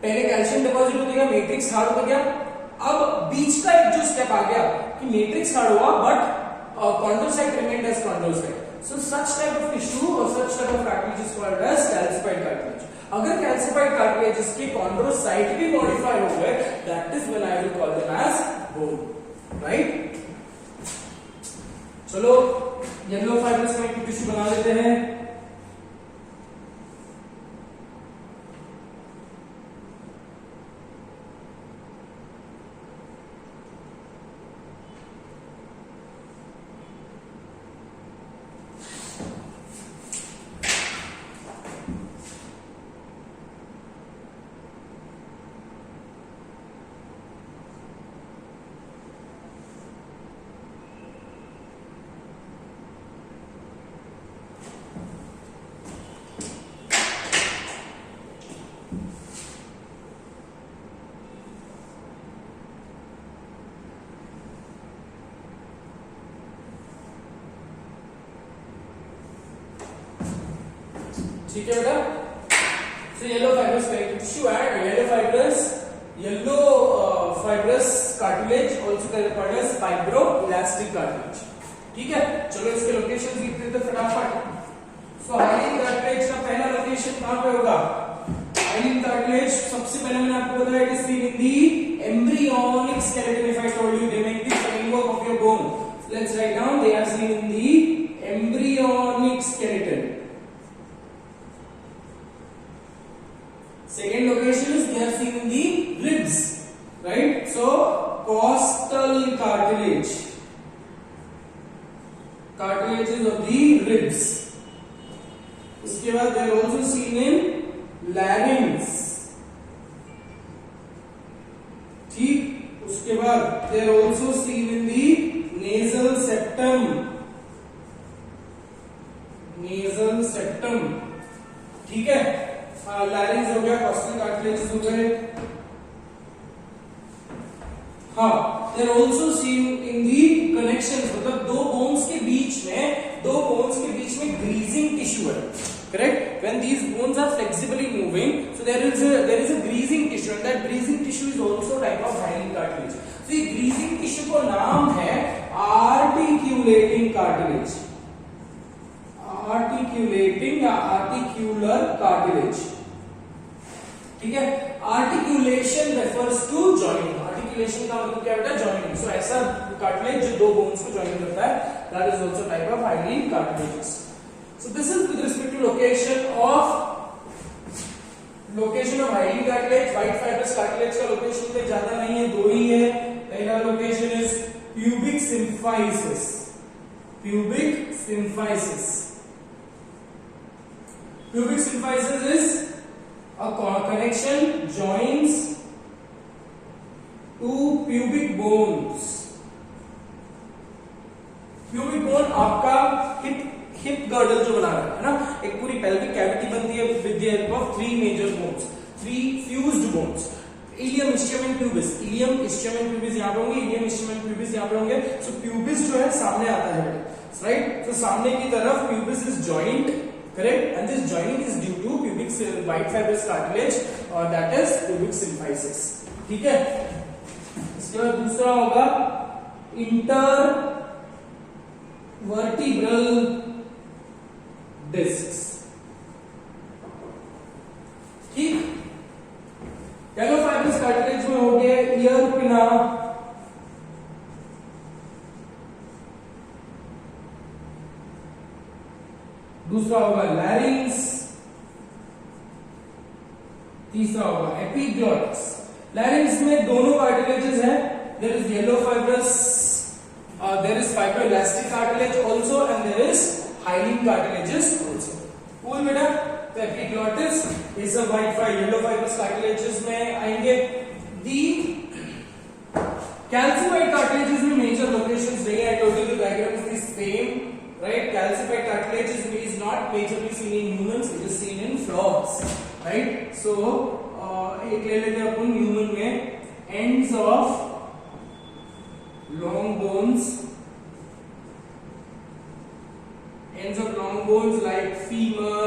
पहले कैल्शियम डिपॉजिट हो गया, मैट्रिक्स हार्ड हो गया, अब बीच का एक जो स्टेप आ गया कि मैट्रिक्स हार्ड हुआ but chondrocyte remained as chondrocyte. So such type of tissue or such type of cartilage is called as calcified cartilage. अगर calcified cartilages के chondrocyte भी modify हो गए, that is when I will call them as bone, right? चलो yellow fibrous connective tissue बना लेते हैं। ठीक है बेटा। So yellow fibrous connective tissue and yellow fibrous cartilage also called as fibroelastic cartilage. ठीक है, चलो इसके लोकेशन लिख देते फटाफट। सो हाइलिन कार्टिलेज का पहला लोकेशन कहां पे होगा? हाइलिन कार्टिलेज सबसे पहले मैंने आपको बताया it is seen in the embryonic skeleton. If I told you they make the framework of your bone, let's write down they are seen in the embryonic skeleton. Second location is they are seen in the ribs, right? So costal cartilage, cartilages of the ribs. उसके बाद they are also seen in larynx, ठीक। उसके बाद they are also seen in the nasal septum, nasal septum, ठीक है। लैरिंग्स हो गया, costal cartilages हो गए। हाँ, they are also seen in the connections, मतलब दो बोन्स के बीच में ग्रीजिंग टिश्यू है, correct. When these bones are flexibly moving, so there is a greasing tissue and that greasing tissue is also type of hyaline cartilage. तो ये greasing tissue का नाम है आर्टिक्यूलेटिंग कार्टिलेज, आर्टिक्यूलेटिंग या आर्टिक्यूलर कार्टिलेज, ठीक है। Articulation refers to joining, articulation का मतलब क्या बेटा? जॉइनिंग। सो ऐसा कार्टिलेज जो दो बोन्स को जॉइन करता है, that is also type of hyaline cartilages. So this is with respect to location of hyaline cartilage. White fibrous cartilage का लोकेशन पे ज्यादा नहीं है, दो ही है। पहला location is pubic symphysis, pubic symphysis. Pubic symphysis is a connection joins two pubic bones. Pubic bone आपका hip girdle जो बना रहा है ना, एक पूरी pelvic cavity बनती है with the help of three major bones, three fused bones. Ilium, ischium and pubis, ilium, ischium and pubis यहाँ पे होंगे, ilium, ischium and pubis यहाँ पे होंगे। So pubis जो है सामने आता है, right? So सामने की तरफ pubis is joined, correct, and this joining is due to pubic white fibrous cartilage or that is pubic symphysis, ठीक है। इसके बाद दूसरा होगा intervertebral discs, ठीक। येलो फाइब्रस कार्टिलेज में हो गया ईयर पिना, दूसरा होगा लैरिंग्स, तीसरा होगा एपिग्लॉटिस। लैरिंग्स में दोनों कार्टिलेजेस हैं, there is yellow fibrous, there is fibroelastic cartilage also and there is hyaline cartilages also. Cool बेटा। तो epiglottis is a yellow fibrous cartilages में आएंगे। दी कैल्सिफाइड कार्टिलेजेस में मेजर लोकेशंस नहीं है, I told you the diagram is same, right? Calcified cartilage is not majorly seen in humans, it is seen in frogs, right. So एक ले लेते हैं अपन ह्यूमन में, ends of long bones, ends of long bones like femur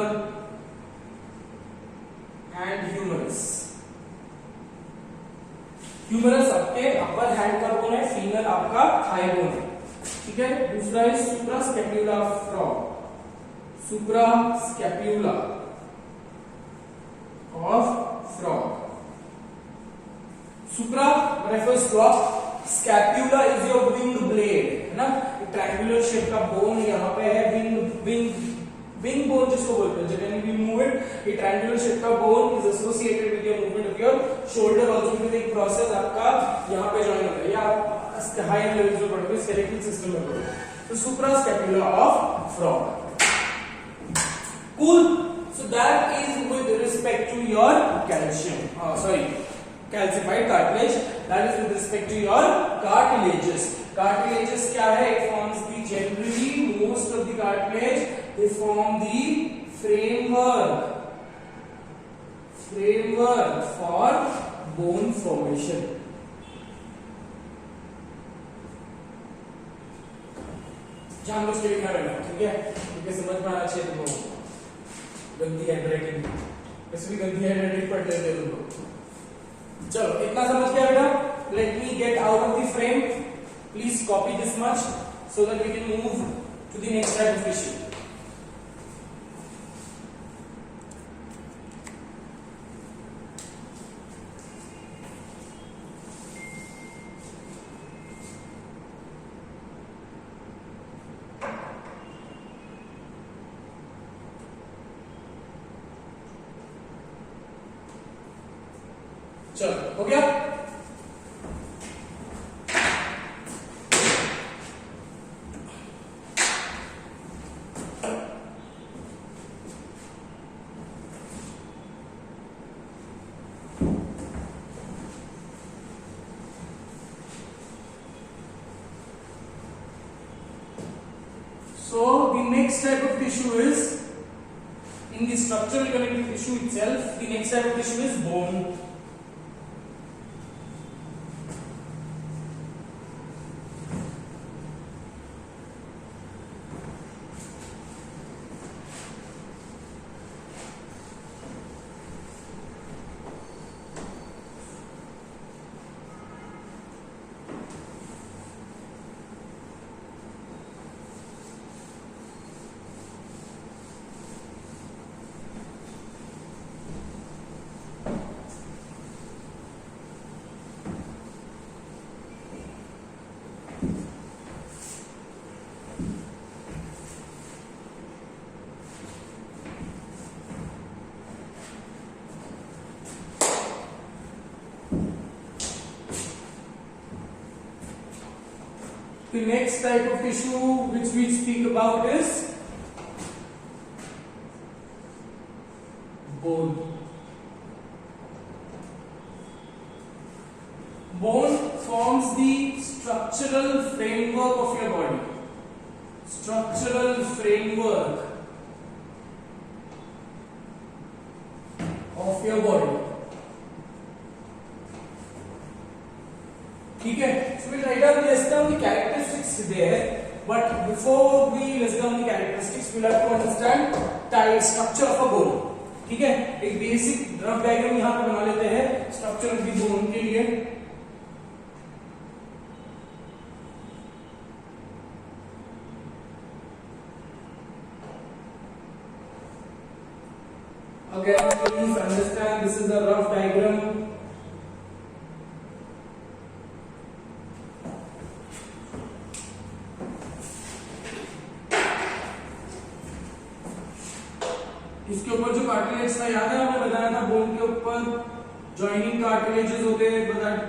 and humerus. humerus आपके upper hand का bone है, femur आपका थाई बोन है. ठीक है. दूसरा है suprascapula frog, suprascapula of frog. supra refers to up, scapula is your wing blade, है ना. ट्रायंगुलर शेप का बोन यहाँ पे है, विंग बोन जिसको बोलते हैं. जब वी मूव इट, ये ट्रायंगुलर शेप का bone is associated with your movement of your shoulder. Also with एक प्रोसेस आपका यहाँ पे जॉइन होता है, या आप हायर लेवल पे पढ़ोगे, स्केलेटल सिस्टम में पढ़ोगे. तो suprascapula of frog. Cool. So that is with respect to your calcium, calcified cartilage. That is with respect to your cartilages. Cartilages क्या है? It forms the generally most of the cartilage they form the framework for bone formation. जान लो state में रहना, ठीक है. क्योंकि समझ में आना चाहिए तुमको. गंदी हैंडराइटिंग, वैसे भी गंदी हैंडराइटिंग पढ़ लेते हो तुम लोग. चलो इतना समझ गया बेटा. Let me get out of the frame. Please copy this much so that we can move to the next type of issue. चलो हो गया. So the next type of tissue is, in the structural connective tissue itself, the next type of tissue is bone. The next type of tissue which we speak about is bone. Bone forms the structural framework of your body. Structural framework of your body. ठीक है. So we'll write down the characteristics there, but before we list down the characteristics, we'll have to understand type structure of a bone. ठीक है. एक basic rough diagram यहाँ पे बना लेते हैं स्ट्रक्चर ऑफ द बोन के लिए. Again, please understand this is a rough diagram. इसके ऊपर जो कार्टिलेज था याद है, हमने बताया था बोन के ऊपर जॉइनिंग कार्टिलेजेस होते हैं.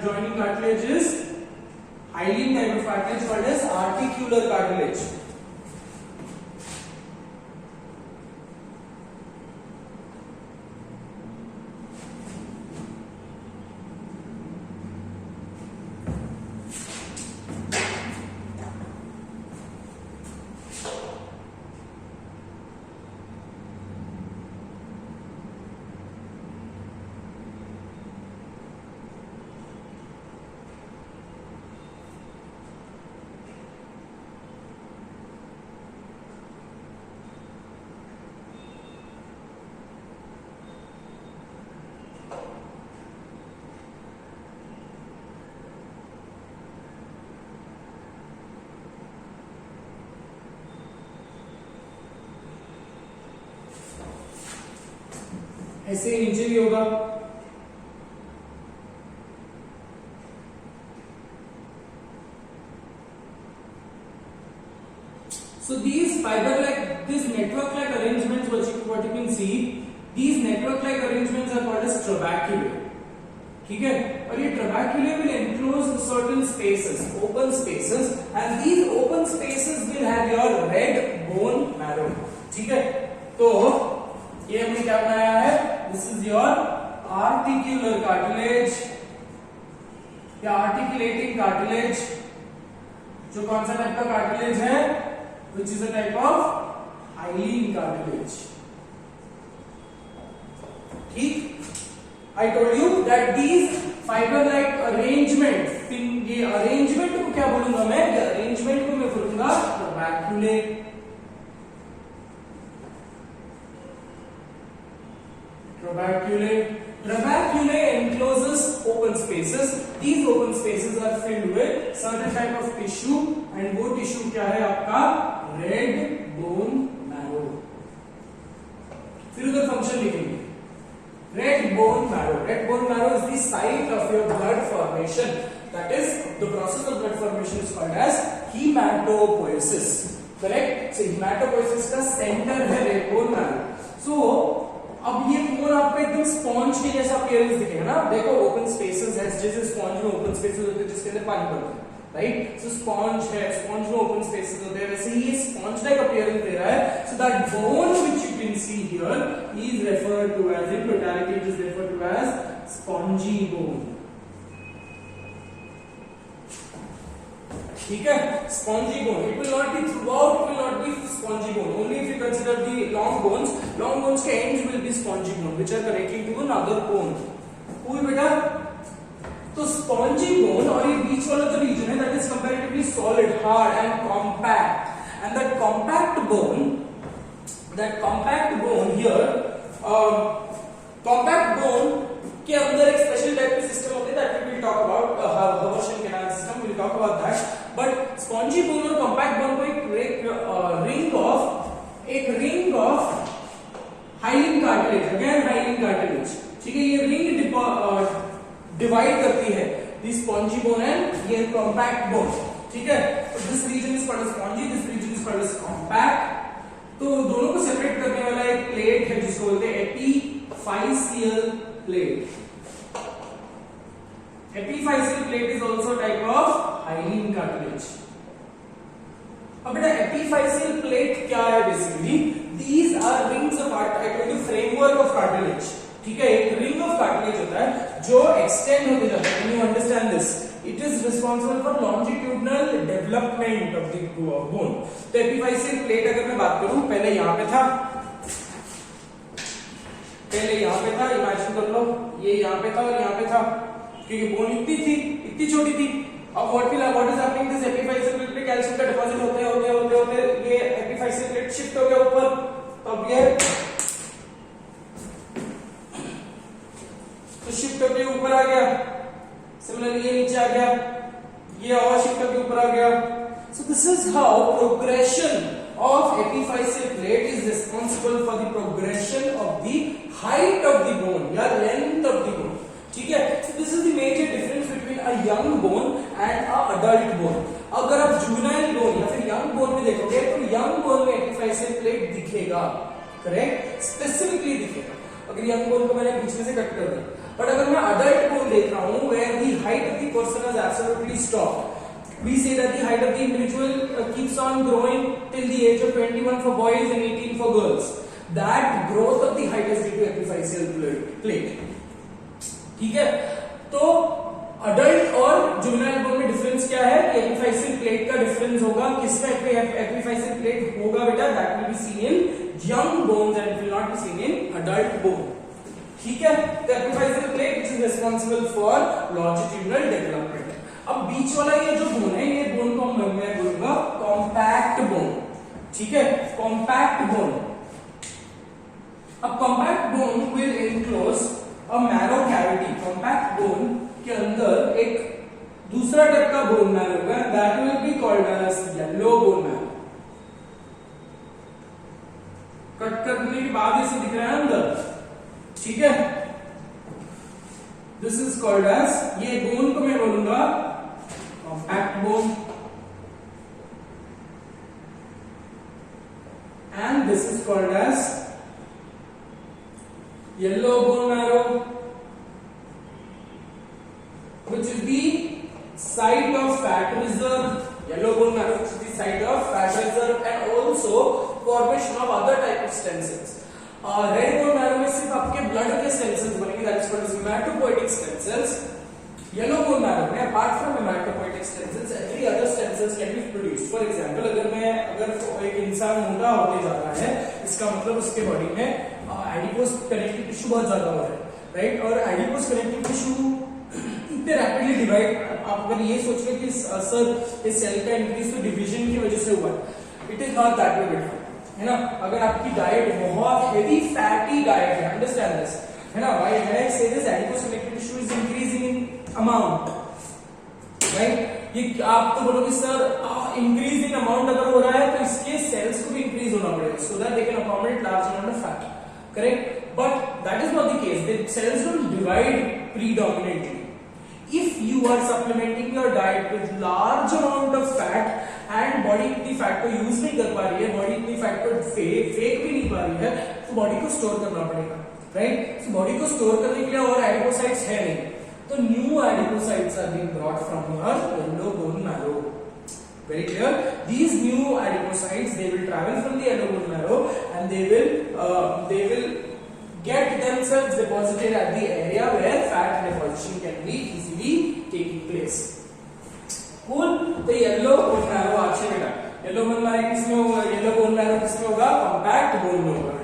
Joining cartilages highly type of cartilage called as articular cartilage. ऐसे ही नीचे भी होगा। So these fiber-like, these network-like arrangements, what you can see, these network-like arrangements are called as trabeculae. ठीक है, और ये trabeculae will enclose certain spaces, open spaces, and these open spaces will have your red bone marrow. ठीक है, तो ये हमने क्या बनाया है? This is your articular cartilage या articulating cartilage, जो कौन सा टाइप का cartilage है? Which is a type of hyaline cartilage. ठीक, I told you that these fiber-like arrangement, ये arrangement को क्या बोलूंगा मैं? ये arrangement को मैं बोलूंगा trabeculae. Trabeculae encloses open spaces. These open spaces are filled with certain type of tissue, and वो tissue क्या है आपका? Red bone marrow. फिर उधर फंक्शन लिखेंगे। Red bone marrow. Red bone marrow is the site of your blood formation. That is, the process of blood formation is called as hematopoiesis. Correct? So hematopoiesis का center है red bone marrow. So अब ये bone आपको एकदम sponge के जैसा appearance दिखेगा ना। देखो ओपन स्पेसेस है, जैसे स्पॉन्ज में ओपन स्पेसेस होते हैं जिसके अंदर पानी भरता है, राइट? सो स्पॉन्ज है, स्पॉन्ज में ओपन स्पेसेस होते हैं, वैसे ही ये स्पॉन्ज लाइक अपीयरेंस दे रहा है। So that bone which you can see here is referred to as, in totality it is referred to as spongy bone. ठीक है, spongy bone. It will not be throughout, it will not be spongy bone, only if you consider the long bones के ends will be spongy bone which are connecting to another bone. Cool बेटा? तो spongy bone और ये बीच वाला जो region है that is comparatively solid, hard and compact, and that compact bone here, compact bone के अंदर एक स्पेशल टाइप की सिस्टम होती है that we will talk about, haversian canal system, we will talk about that. But spongy bone और compact bone को एक ring of hyaline cartilage, again hyaline cartilage, ठीक है, ये रिंग डिवाइड करती है दी स्पॉन्जी बोन एंड ये compact bone. ठीक है, तो this region is called as spongy, this region is called as compact. तो दोनों को सेपरेट करने वाला एक प्लेट है जिसको बोलते हैं एपीफाइसियल plate. Epiphyseal plate is also a type of hyaline cartilage. अब बेटा epiphyseal plate क्या है? Basically these are rings of framework of cartilage. ठीक है, एक ring of cartilage होता है जो extend होते जाता है। Can you understand this? It is responsible for longitudinal development of the bone. तो epiphyseal plate अगर मैं बात करूं, पहले यहाँ पे था, इमेजिन कर लो, ये यहाँ पे था और यहाँ पे था, क्योंकि बोन इतनी छोटी थी। अब what is happening, this epiphyseal plate पे कैल्शियम का डिपॉजिट होते ये एपीफाइसियल प्लेट शिफ्ट हो गया ऊपर, अब ये तो शिफ्ट होके ऊपर आ गया, सिमिलरली ये नीचे आ गया, ये और शिफ्ट होके ऊपर आ गया। सो this is how progression of epiphyseal plate is responsible for the progression of the height of the bone या length of the bone. ठीक है, so this is the major difference between a young bone and a adult bone. अगर आप juvenile bone या फिर young bone में देखोगे तो young bone में epiphyseal plate दिखेगा, करेक्ट, स्पेसिफिकली दिखेगा। अगर young bone को मैंने बीच में से कट कर दिया, बट अगर मैं adult bone देख रहा हूँ where the height of the person is absolutely stopped, we say that the height of the individual keeps on growing till the age of 21 for boys and 18 for girls. That growth of the height is due to epiphyseal plate. ठीक है, तो adult और juvenile bone में difference क्या है? एपीफाइसियल plate का difference होगा, किसमें एपीफाइसियल प्लेट होगा बेटा? That will be seen in young bones and it will not be seen in adult bone. ठीक है, तो epiphyseal plate is responsible for longitudinal development. अब बीच वाला ये जो बोन है, ये बोन को मैं बोलूंगा कॉम्पैक्ट बोन। ठीक है, कॉम्पैक्ट बोन। अब compact bone will enclose a marrow cavity. Compact bone के अंदर एक दूसरा टाइप का बोन मैरो होगा, that will be called as yellow bone marrow. Cut करने के बाद ऐसे दिख रहा है अंदर, ठीक है, दिस इज कॉल्ड एज, ये बोन को मैं बोलूंगा compact bone, and this is called as yellow bone marrow, which is the site of fat reserve. Yellow bone marrow is the site of fat reserve and also formation of other type of stem cells. Red bone marrow में सिर्फ आपके blood के stem cells बनेंगे, that is called as hematopoietic stem cells. Yellow bone marrow में apart from hematopoietic stem cells, every other stem cells can be produced. For example, अगर एक इंसान मोटा होते जा रहा है, इसका मतलब उसके बॉडी में एडिपोज कनेक्टिव टिश्यू बहुत ज्यादा हो रहा है, राइट? और एडिपोज कनेक्टिव टिश्यू इतने रैपिडली डिवाइड, आप अगर ये सोच रहे कि सर इस सेल का इंक्रीज तो डिवीजन की वजह से हुआ, it is not that way बेटा, है ना? अगर आपकी डाइट बहुत हेवी फैटी डाइट है, अंडरस्टैंड दिस, है ना? व्हाई व्हेन आई से this adipose connective tissue is increasing in amount, right? ये आप तो बोलोगे सर इंक्रीज इन अमाउंट अगर हो रहा है तो इसके सेल्स को भी इंक्रीज होना पड़ेगा, so that they can accommodate large amount of fat, correct? But that is not the case. The cells don't divide predominantly. If you are supplementing your diet with large amount of fat and body इतनी fat को use नहीं कर पा रही है, body इतनी fat को फेंक भी नहीं पा रही है, तो बॉडी को स्टोर करना पड़ेगा, राइट? सो बॉडी को स्टोर करने के लिए और एडिपोसाइट्स है नहीं, तो new adipocytes are being brought from your yellow bone marrow. Very clear? These new adipocytes, they will travel from the yellow bone marrow and they will get themselves deposited at the area where fat deposition can be easily taking place. Cool? तो yellow bone marrow अच्छे बेटा, yellow bone marrow किसमें होगा? Yellow bone marrow किसमें होगा? Compact bone में होगा,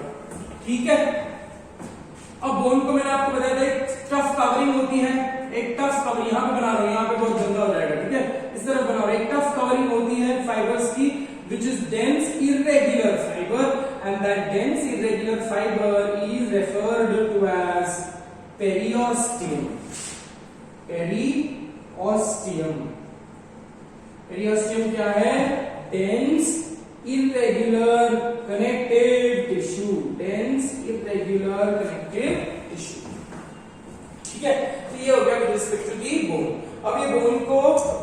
ठीक है? अब बोन को मैंने आपको बताया था एक टफ कवरिंग होती है, एक टफ कवरिंग यहाँ पे बना रहा हूँ, यहाँ पे बहुत गंदा हो जाएगा, ठीक है? इस तरफ बना रहा हूँ, एक टफ कवरिंग होती है फाइबर्स की, which is dense irregular fiber, and that dense irregular fiber is referred to as periosteum. Periosteum. Periosteum क्या है? Dense irregular connective tissue. Dense irregular connective tissue. ठीक है? तो ये हो गया with respect to the bone. अब ये बोन को,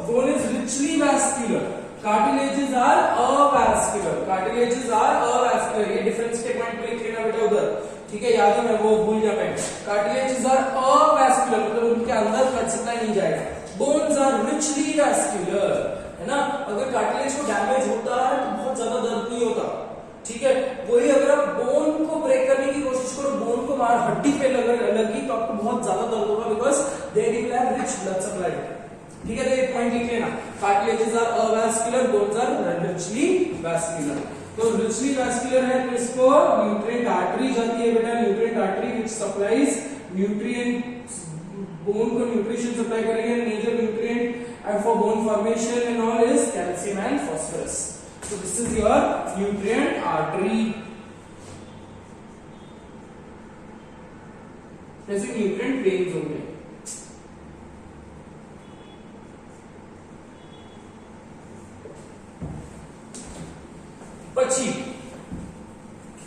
bone is richly vascular, cartilages are avascular, cartilages are avascular. ये डिफरेंस के पॉइंट पे लिख लेना बेटा उधर, ठीक है? याद है, मैं वो भूल गया मैं. कार्टिलेजेस आर अवैस्कुलर मतलब उनके अंदर ब्लड सप्लाई नहीं जाएगा. बोन्स आर रिचली वैस्कुलर, है ना? अगर कार्टिलेज को डैमेज होता है तो बहुत ज्यादा दर्द नहीं होता, ठीक है? वही अगर आप बोन को ब्रेक करने की कोशिश करो, बोन को मार हड्डी पे लगी तो आपको बहुत ज्यादा दर्द होगा, because they will have rich blood supply, ठीक है? तो एक पॉइंट लिख लेना, cartilages are avascular, bones are richly vascular. तो रिचली वैस्कुलर है तो इसको न्यूट्रिएंट आर्टरी जाती है बेटा, nutrient artery which supplies nutrient, bone को न्यूट्रिशन सप्लाई करेंगे. Major nutrient for bone formation and all is calcium and phosphorus. So this is your nutrient artery. जैसे nutrient veins होंगे. बच्ची,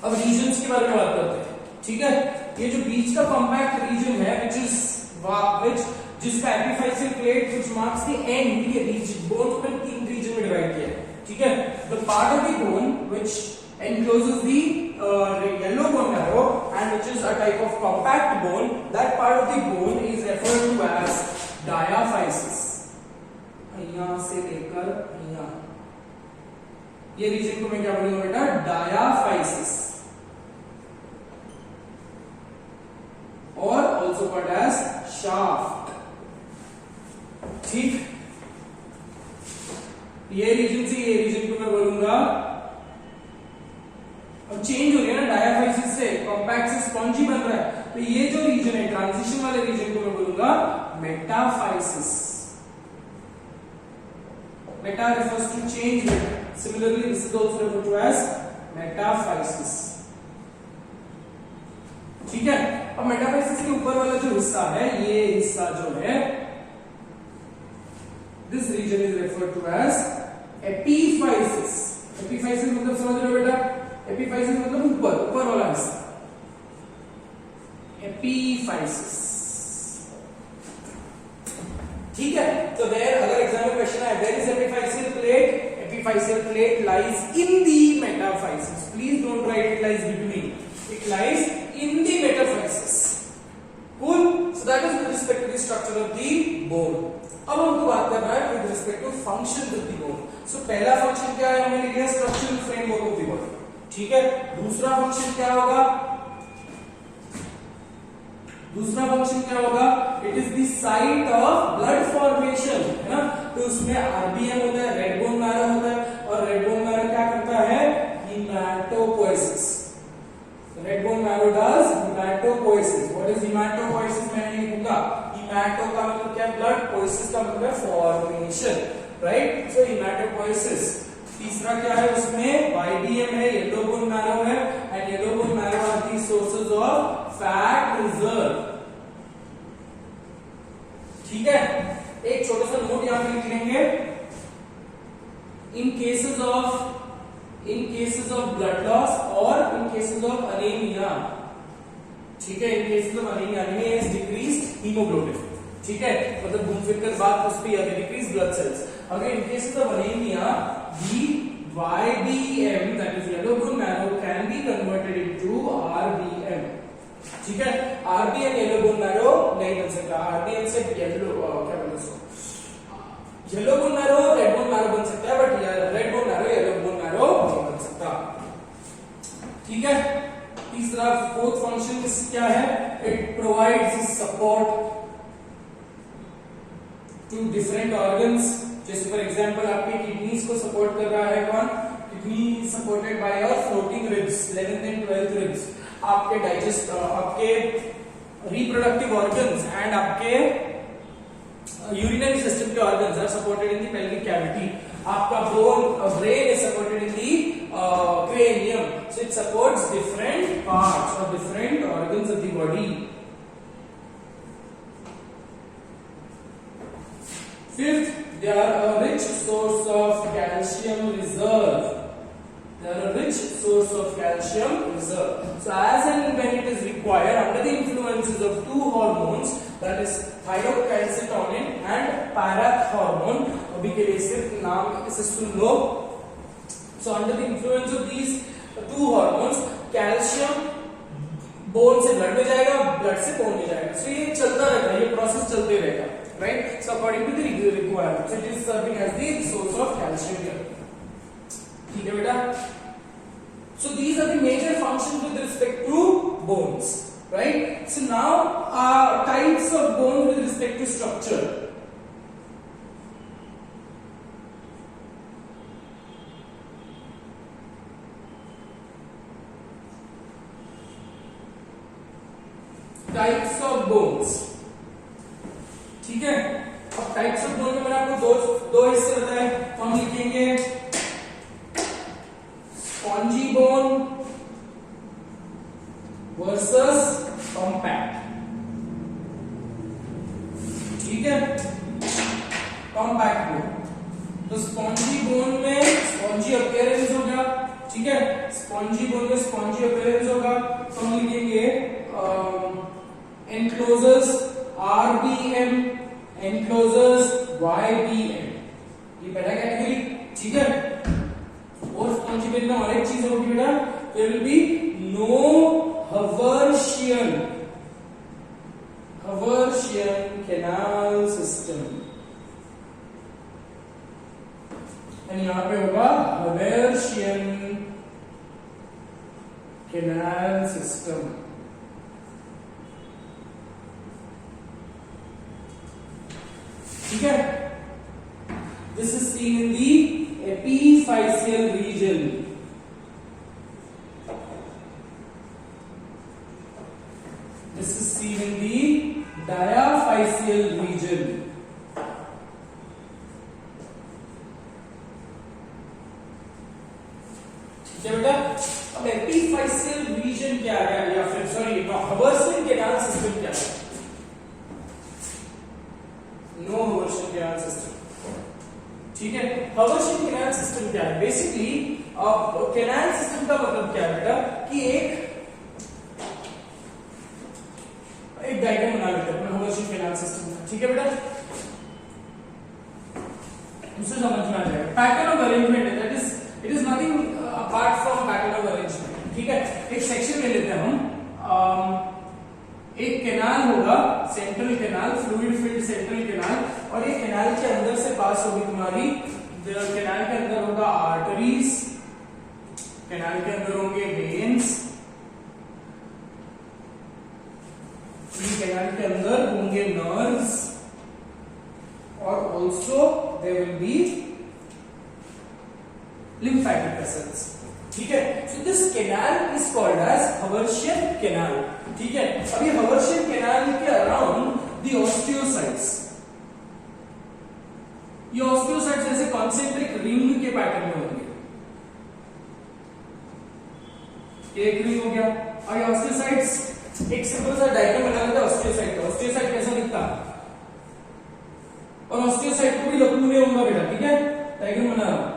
अब रीजन्स के बारे में बात करते हैं, ठीक है? ये जो बीच का कॉम्पैक्ट रीजन है, जिसका epiphyseal plate which marks the end, ये रीजन बोन को मैंने 3 रीजन में डिवाइड किया है, ठीक है? The part of the bone which encloses the yellow bone marrow and which is a type of compact bone, that part of the bone is referred to as diaphysis. यहाँ से लेकर यहाँ, ये रीजन को मैं क्या बोलूंगा बेटा? डायाफाइसिस, और ऑल्सो कॉल्ड एज शाफ्ट, ठीक? ये रीजन से ये रीजन को मैं बोलूंगा, अब चेंज हो गया ना, डायाफाइसिस से कॉम्पैक्ट से स्पॉन्जी बन रहा है, तो ये जो रीजन है ट्रांजिशन वाले रीजन को मैं बोलूंगा metaphysis. Meta refers to change. Similarly, this is also referred to as metaphysis. ठीक है? अब मेटाफाइसिस के ऊपर वाला जो हिस्सा है, ये हिस्सा जो है, this region is referred to as epiphysis. Epiphysis मतलब समझ रहे हो बेटा? Epiphysis मतलब ऊपर वाला हिस्सा, epiphysis. ठीक है, तो देयर अगर एग्जाम में क्वेश्चन आए there is epiphyseal plate lies in the metaphysis. Please don't write it lies between. It lies in the metaphysis. Cool. So that is with respect to the structure of the bone. अब हमको बात करना है with respect to functions of the bone. So पहला function क्या है, हमने लिखा structural framework of the body. ठीक है, दूसरा फंक्शन क्या होगा, it is the site of blood formation, है ना। तो उसमें आरबीएम होता है, रेड बोन मैरो होता है, और रेड बोन मैरो क्या करता है, haematopoiesis. Red bone marrow does haematopoiesis. What is haematopoiesis, मैंने लिखूंगा, हीमाटो का मतलब क्या है, ब्लड, पोइसिस का मतलब फॉर्मेशन, राइट। सो हीमाटोपोइसिस। तीसरा क्या है, उसमें वाईबीएम है, येलो बोन मैरो है, and yellow bone marrow are the sources of fat reserve. ठीक है, एक छोटा सा नोट यहां पे लिख लेंगे, in cases of blood loss और इन केसेस ऑफ अनीमिया, ठीक है, in cases of anaemia is decreased haemoglobin, ठीक है, मतलब घूम फिर कर बात उस पे आगे, डिक्रीज ब्लड सेल्स। अगर in cases of anaemia the YBM, that is yellow bone marrow, can be converted into RBM, ठीक है। RBM येलो बोन मैरो नहीं बन सकता, RBM से येलो क्या बोलते हैं, yellow bone marrow red bone marrow बन सकता है, but red bone marrow yellow bone marrow नहीं बन सकता, ठीक है। तीसरा फोर्थ फंक्शन क्या है, it provides support to different organs. जैसे फॉर एग्जांपल आपके किडनीज को सपोर्ट कर रहा है कौन, kidney supported by your floating ribs, 11th and 12th ribs. आपके डाइजेस्ट, आपके रिप्रोडक्टिव ऑर्गन्स एंड आपके यूरिनरी सिस्टम के organs are supported in the pelvic cavity. आपका brain is supported in the cranium, so it supports different parts or different organs of the body. Fifth, they are a rich source of calcium reserve. So as and when it is required under the influences of two hormones, that is thyrocalcitonin and parathormone. अभी के लिए सिर्फ नाम इसे सुन लो। So under the influence of these two hormones, calcium bone से blood में जाएगा, blood से बोन में जाएगा। So ये चलता रहता है, ये प्रोसेस चलते रहेगा, right? So according to the requirements, it is serving as the source of calcium here. ठीक है बेटा? So these are the major functions with respect to bones, right? So now types of bones with respect to structure. Types of bones, ठीक है। अब types of bone में मैंने आपको दो हिस्से बताए, तो हम लिखेंगे स्पॉन्जी बोन वर्सेस कॉम्पैक्ट, ठीक है, कॉम्पैक्ट बोन। तो स्पॉन्जी बोन में स्पॉन्जी अपीयरेंस होगा, ठीक है, स्पॉन्जी बोन में स्पॉन्जी अपीयरेंस होगा, तो हम लिखेंगे enclosures RBM, enclosures YBM, ये पहला कैटेगरी, ठीक है। और स्पॉन्जी बोन में और एक चीज होगी बेटा, there will be no Haversian canal system, और यहां पे होगा Haversian canal system, ठीक है। This is seen in the epiphyseal region. This is seen in the diaphyseal region. ठीक है बेटा। अब epiphyseal region क्या है, या फिर सॉरी Haversian canal system क्या है? नो Haversian canal system, ठीक है। Haversian canal system क्या है? बेसिकली कैनाल सिस्टम का मतलब क्या है बेटा, कि एक डायग्राम बना लेते हैं Haversian canal system का, ठीक है बेटा। उससे समझ में आ जाएगा। पैटर्न ऑफ अरेंजमेंट है, that is it is nothing apart from pattern of arrangement. ठीक है, एक सेक्शन ले लेते हैं हम। एक कैनाल होगा, central canal, fluid field central canal, और ये कैनाल के अंदर से पास होगी तुम्हारी, कैनाल के अंदर होगा आर्टरीज, कैनाल के अंदर होंगे वेन्स, कैनाल के अंदर होंगे नर्व्स, और also there will be lymphatic vessels। ठीक है, so this canal is called as haversian canal. ठीक है, अब ये हवर्शियन कैनाल के अराउंड द ऑस्टियोसाइट्स, ये ऑस्टियोसाइट्स ऐसे कॉन्सेंट्रिक रिंग के पैटर्न में होंगे। एक रिंग हो गया, और ये ऑस्टियोसाइट्स एक सिंपल सा डायग्राम बना लेते हैं ऑस्टियोसाइट का। ऑस्टियोसाइट कैसा दिखता, और ऑस्टियोसाइट को भी लकूने होगा बेटा। ठीक है, डायग्राम बना रहा हूं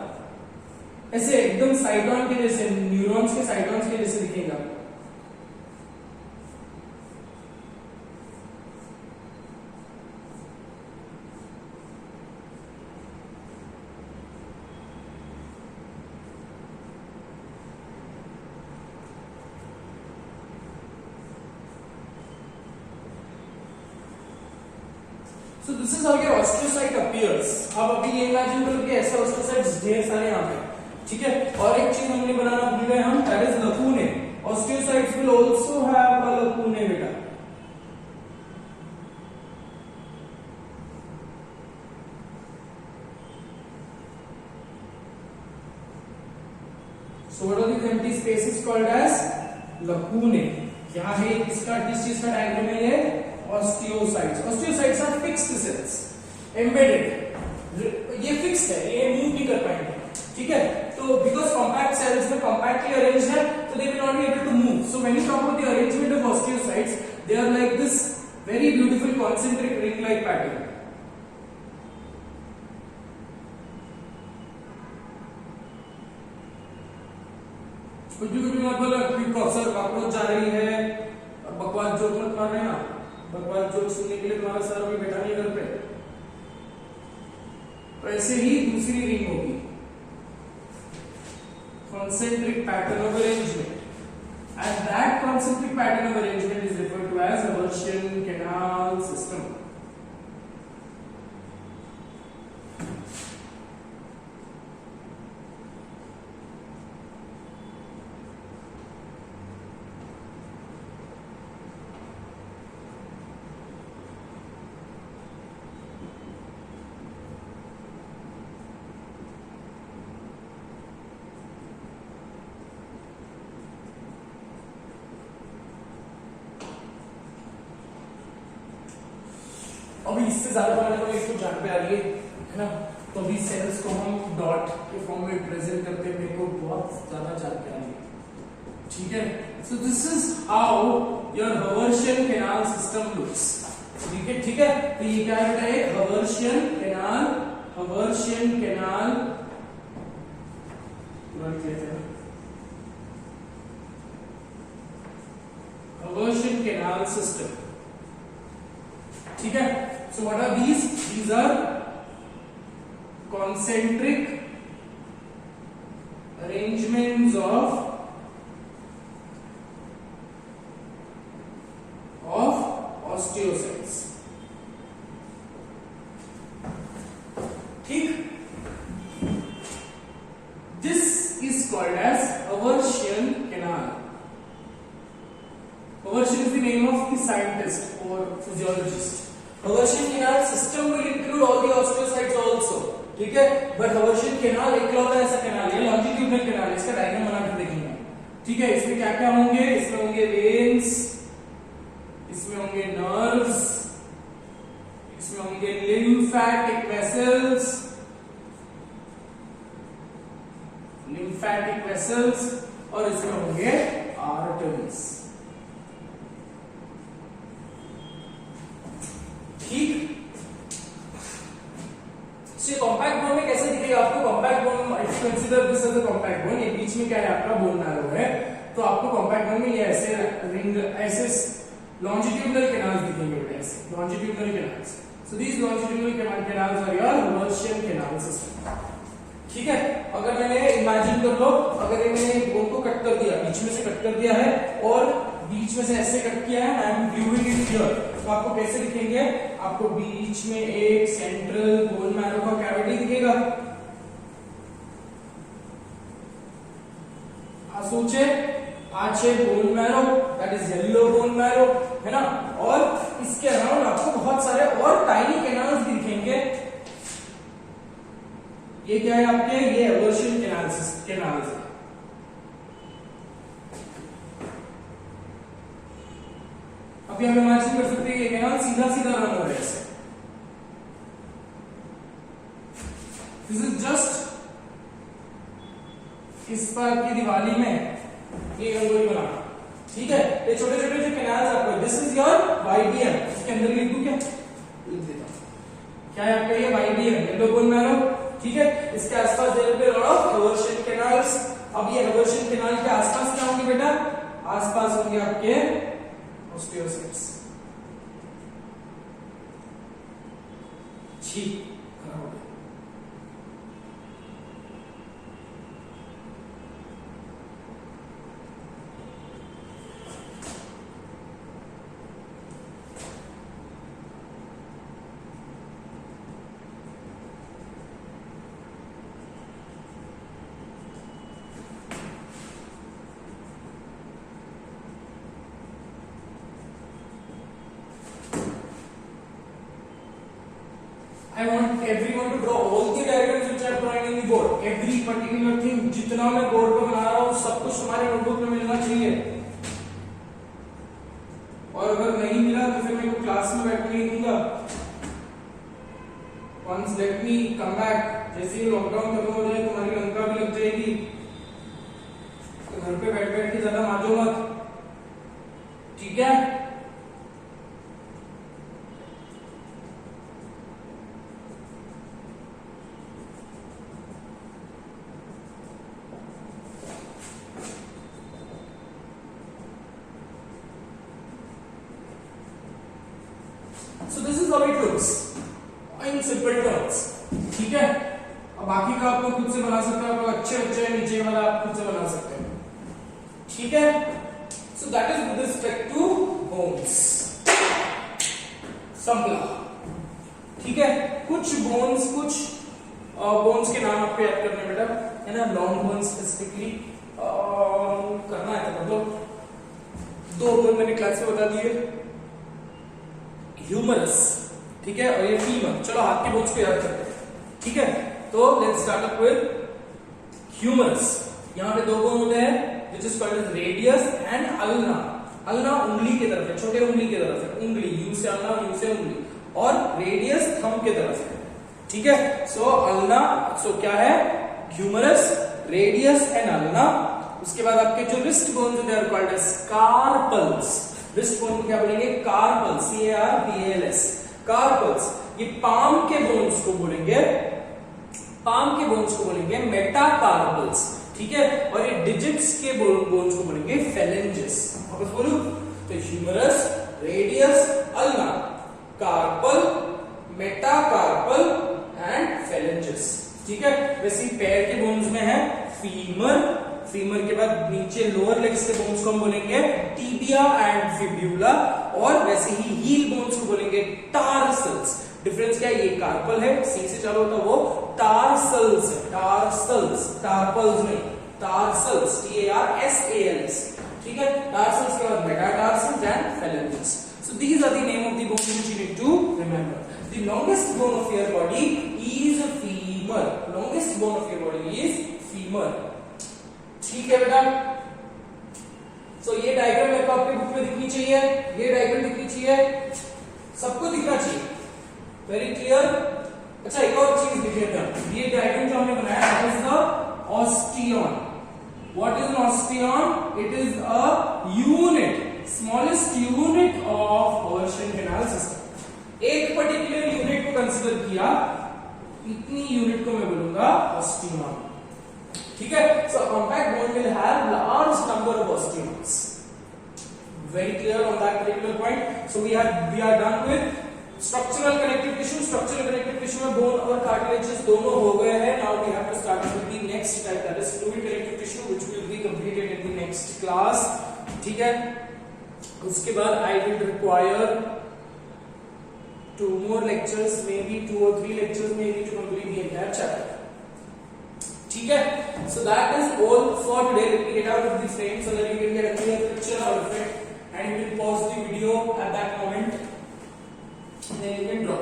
ऐसे एकदम साइटॉन के जैसे, न्यूरॉन्स के साइटॉन्स के जैसे दिखेगा। So this is how your osteocyte appears। अब अभी ये इमेजिन करो कि ऐसे osteocytes ढेर सारे यहाँ पे। ठीक है, और एक चीज हमने बनाना भूल गए हम, that is lacunae। Osteocytes will also have a lacunae बेटा। So what are these empty spaces called as lacunae? यहाँ है इसका, किस चीज का डायग्राम है ये, osteocytes. Osteocytes are fixed cells, embedded, ये फिक्स्ड है, ये मूव नहीं कर पाएंगे। ठीक है, तो बिकॉज कॉम्पैक्ट सेल्स में कॉम्पैक्टली अरेंज्ड है, तो they will not be able to move. So when you talk about the arrangement of osteocytes, they are like this very beautiful concentric ring like pattern. कुछ भी मत बोलो कि professor cockroach जा रही है, बकवास जोक मत मार रहे ना, बकवास जोक सुनने के लिए तुम्हारा सर अभी बैठा नहीं घर पे। तो ऐसे ही दूसरी रिंग होगी, concentric pattern of arrangement, and that concentric pattern of arrangement is referred to as Hawashian canal system। अभी इससे ज्यादा बनाने को इसको जान पे आ रही है ना, तो अभी सेल्स को हम डॉट के फॉर्म में रिप्रेजेंट करते हैं, मेरे को बहुत ज्यादा जान पे आ रही है। ठीक है, so this is how your haversian canal system looks. ठीक है, ठीक है, तो ये क्या है बेटा, एक हवर्शियन कैनाल, हवर्शियन कैनाल, हवर्शियन कैनाल सिस्टम। ठीक है, so what are these? These are concentric arrangements of osteocytes। ठीक, this is called as Hawashian canal। Hawashian is the name of the scientist or physiologist। Hawashian canal system will include all the osteocytes also। ठीक है, but Hawashian canal इकलौता ऐसा canal है, longitudinal canal, इसका diagram बना के देखेंगे। ठीक है, इसमें क्या क्या होंगे, इसमें होंगे वेन्स, इसमें होंगे नर्व्स, इसमें होंगे lymphatic vessels, lymphatic vessels, और इसमें होंगे arteries। ठीक, कॉम्पैक्ट बोन में कैसे दिखेगा आपको, compact bone, consider this as a compact bone, ये बीच में क्या है आपका बोन मैरो है, तो आपको कॉम्पैक्ट बोन में ये ऐसे रिंग, ऐसे लॉन्जिट्यूडनल कैनाल्स दिखेंगे, ऐसे longitudinal canals. So these longitudinal canals are your Hertzian canal system. ठीक है, अगर मैंने इमेजिन कर लो, अगर ये मैंने बोन को कट कर दिया, बीच में से कट कर दिया है और बीच में से ऐसे कट किया है, I am gluing it here, तो आपको कैसे दिखेंगे? आपको बीच में एक सेंट्रल बोन मैरो का कैविटी दिखेगा। सोचे आछे bone marrow, that is yellow bone marrow, है ना, और इसके अराउंड आपको बहुत सारे और टाइनी कैनाल्स भी दिखेंगे। ये क्या है आपके? ये एवर्शियन कैनाल्स है। अभी हम इमेजिन कर सकते हैं ये कैनाल सीधा सीधा रन हो रहा है ऐसे। दिस इज जस्ट इस पर की दिवाली में ये रंगोली बनाना, ठीक है। ये छोटे छोटे जो कैनाल्स आपको, दिस इज योर वाईडीएम, इसके अंदर लिख दूं क्या? लिख देता हूं। क्या है आपका ये वाईडीएम, येलो बोन मैरो, ठीक है। इसके आसपास there will be lot of haversian canals. अब ये एवर्शियन कैनाल के आसपास क्या होंगे बेटा? आसपास होंगे आपके ऑस्टियोसाइट्स। ठीक, खराब हो गया। I want everyone to draw all the diagrams which I have drawn in the board. Every particular thing जितना मैं बोर्ड पे बना रहा हूँ सब कुछ तुम्हारे नोटबुक में मिलना चाहिए। और अगर नहीं मिला तो फिर मैं क्लास में बैठने नहीं दूंगा। Once let me come back, जैसे ही लॉकडाउन खत्म हो जाए तुम्हारी लंका भी लग जाएगी, तो घर पे बैठ बैठ के ज्यादा माजो मत, ठीक है। So this is how it looks in simple terms, ठीक है। अब बाकी का आपको खुद से बना सकते हो, आपको अच्छे बच्चे नीचे वाला आप खुद से बना सकते हो, ठीक है। So that is with respect to bones, संपला, ठीक है। कुछ बोन्स के नाम आपको याद करने बेटा, है ना। लॉन्ग बोन स्पेसिफिकली करना है तो मतलब 2 बोन मैंने क्लास में बता दिए, ह्यूमरस, ठीक है, और ये फीमर। चलो हाथ के बोन्स को याद करते हैं, ठीक है। तो let's start up with humerus. यहां पे 2 बोन होते हैं which is called as radius and ulna। ulna उंगली की तरफ है, छोटे उंगली की तरफ है, उंगली यू से ulna, यू से उंगली, और रेडियस थंब की तरफ है, ठीक है। सो ulna, सो क्या है? Humerus, radius and ulna। उसके बाद आपके जो रिस्ट बोन्स होते हैं called as carpals. Wrist bone को क्या बोलेंगे? Carpals, CARPALS, carpals. ये पाम के बोन्स को बोलेंगे, मेटाकार्पल्स, ठीक है। और ये डिजिट्स के बोन्स को बोलेंगे फेलेंजेस। वापस बोलूं तो humerus, radius, ulna, carpal, metacarpal and phalanges, ठीक है। वैसे ही पैर के बोन्स में है फीमर, फीमर के बाद नीचे लोअर लेग्स के बोन्स को हम बोलेंगे टिबिया एंड फिब्यूला, और वैसे ही हील बोन्स को बोलेंगे टार्सल्स। डिफरेंस क्या है? ये कार्पल है, सी से चालू होता है, वो टार्सल्स है, टार्सल्स, टार्पल्स नहीं, टार्सल्स, TARSALS, ठीक है। टार्सल्स के बाद metatarsals and phalanges. So these are the name of the bones which you need to remember. The longest bone of your body is a femur. Longest bone of your body is femur. ठीक है बेटा। So ये diagram मेरे को आपके book में दिखनी चाहिए, ये डायग्राम दिखनी चाहिए, सबको दिखना चाहिए, वेरी क्लियर। अच्छा एक और चीज देखिएगा, ये डायग्राम जो हमने बनाया है is the osteon. What is an osteon? It is a unit, smallest unit of haversian canal system. एक पर्टिकुलर यूनिट को कंसीडर किया, इतनी यूनिट को मैं बोलूंगा ऑस्टियन, ठीक है। So compact bone will have large number of osteons. Very clear on that particular point. So we are done with structural connective tissue में बोन और कार्टिलेजेस दोनों हो गए हैं. Now we have to start with the next type, that is fluid connective tissue, which will be completed in the next class. ठीक है, उसके बाद I will require 2 more lectures, maybe 2 or 3 lectures maybe to complete the entire chapter. ठीक है, so that is all for today. Let me get out of the frame so that you can get a clear picture out of it, and you will pause the video at that moment, and then you can draw.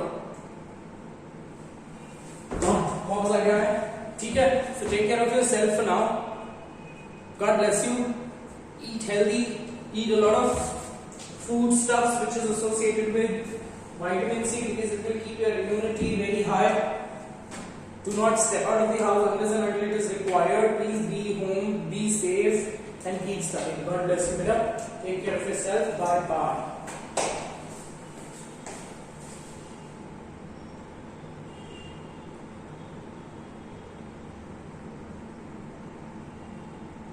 बहुत मजा गया है. ठीक है, so take care of yourself for now. God bless you. Eat healthy. Eat a lot of food stuffs which is associated with vitamin C, because it will keep your immunity very high. Do not step out of the house unless and until it is required. Please be home, be safe, and keep studying. God bless you, beta. Take care of yourself. Bye bye.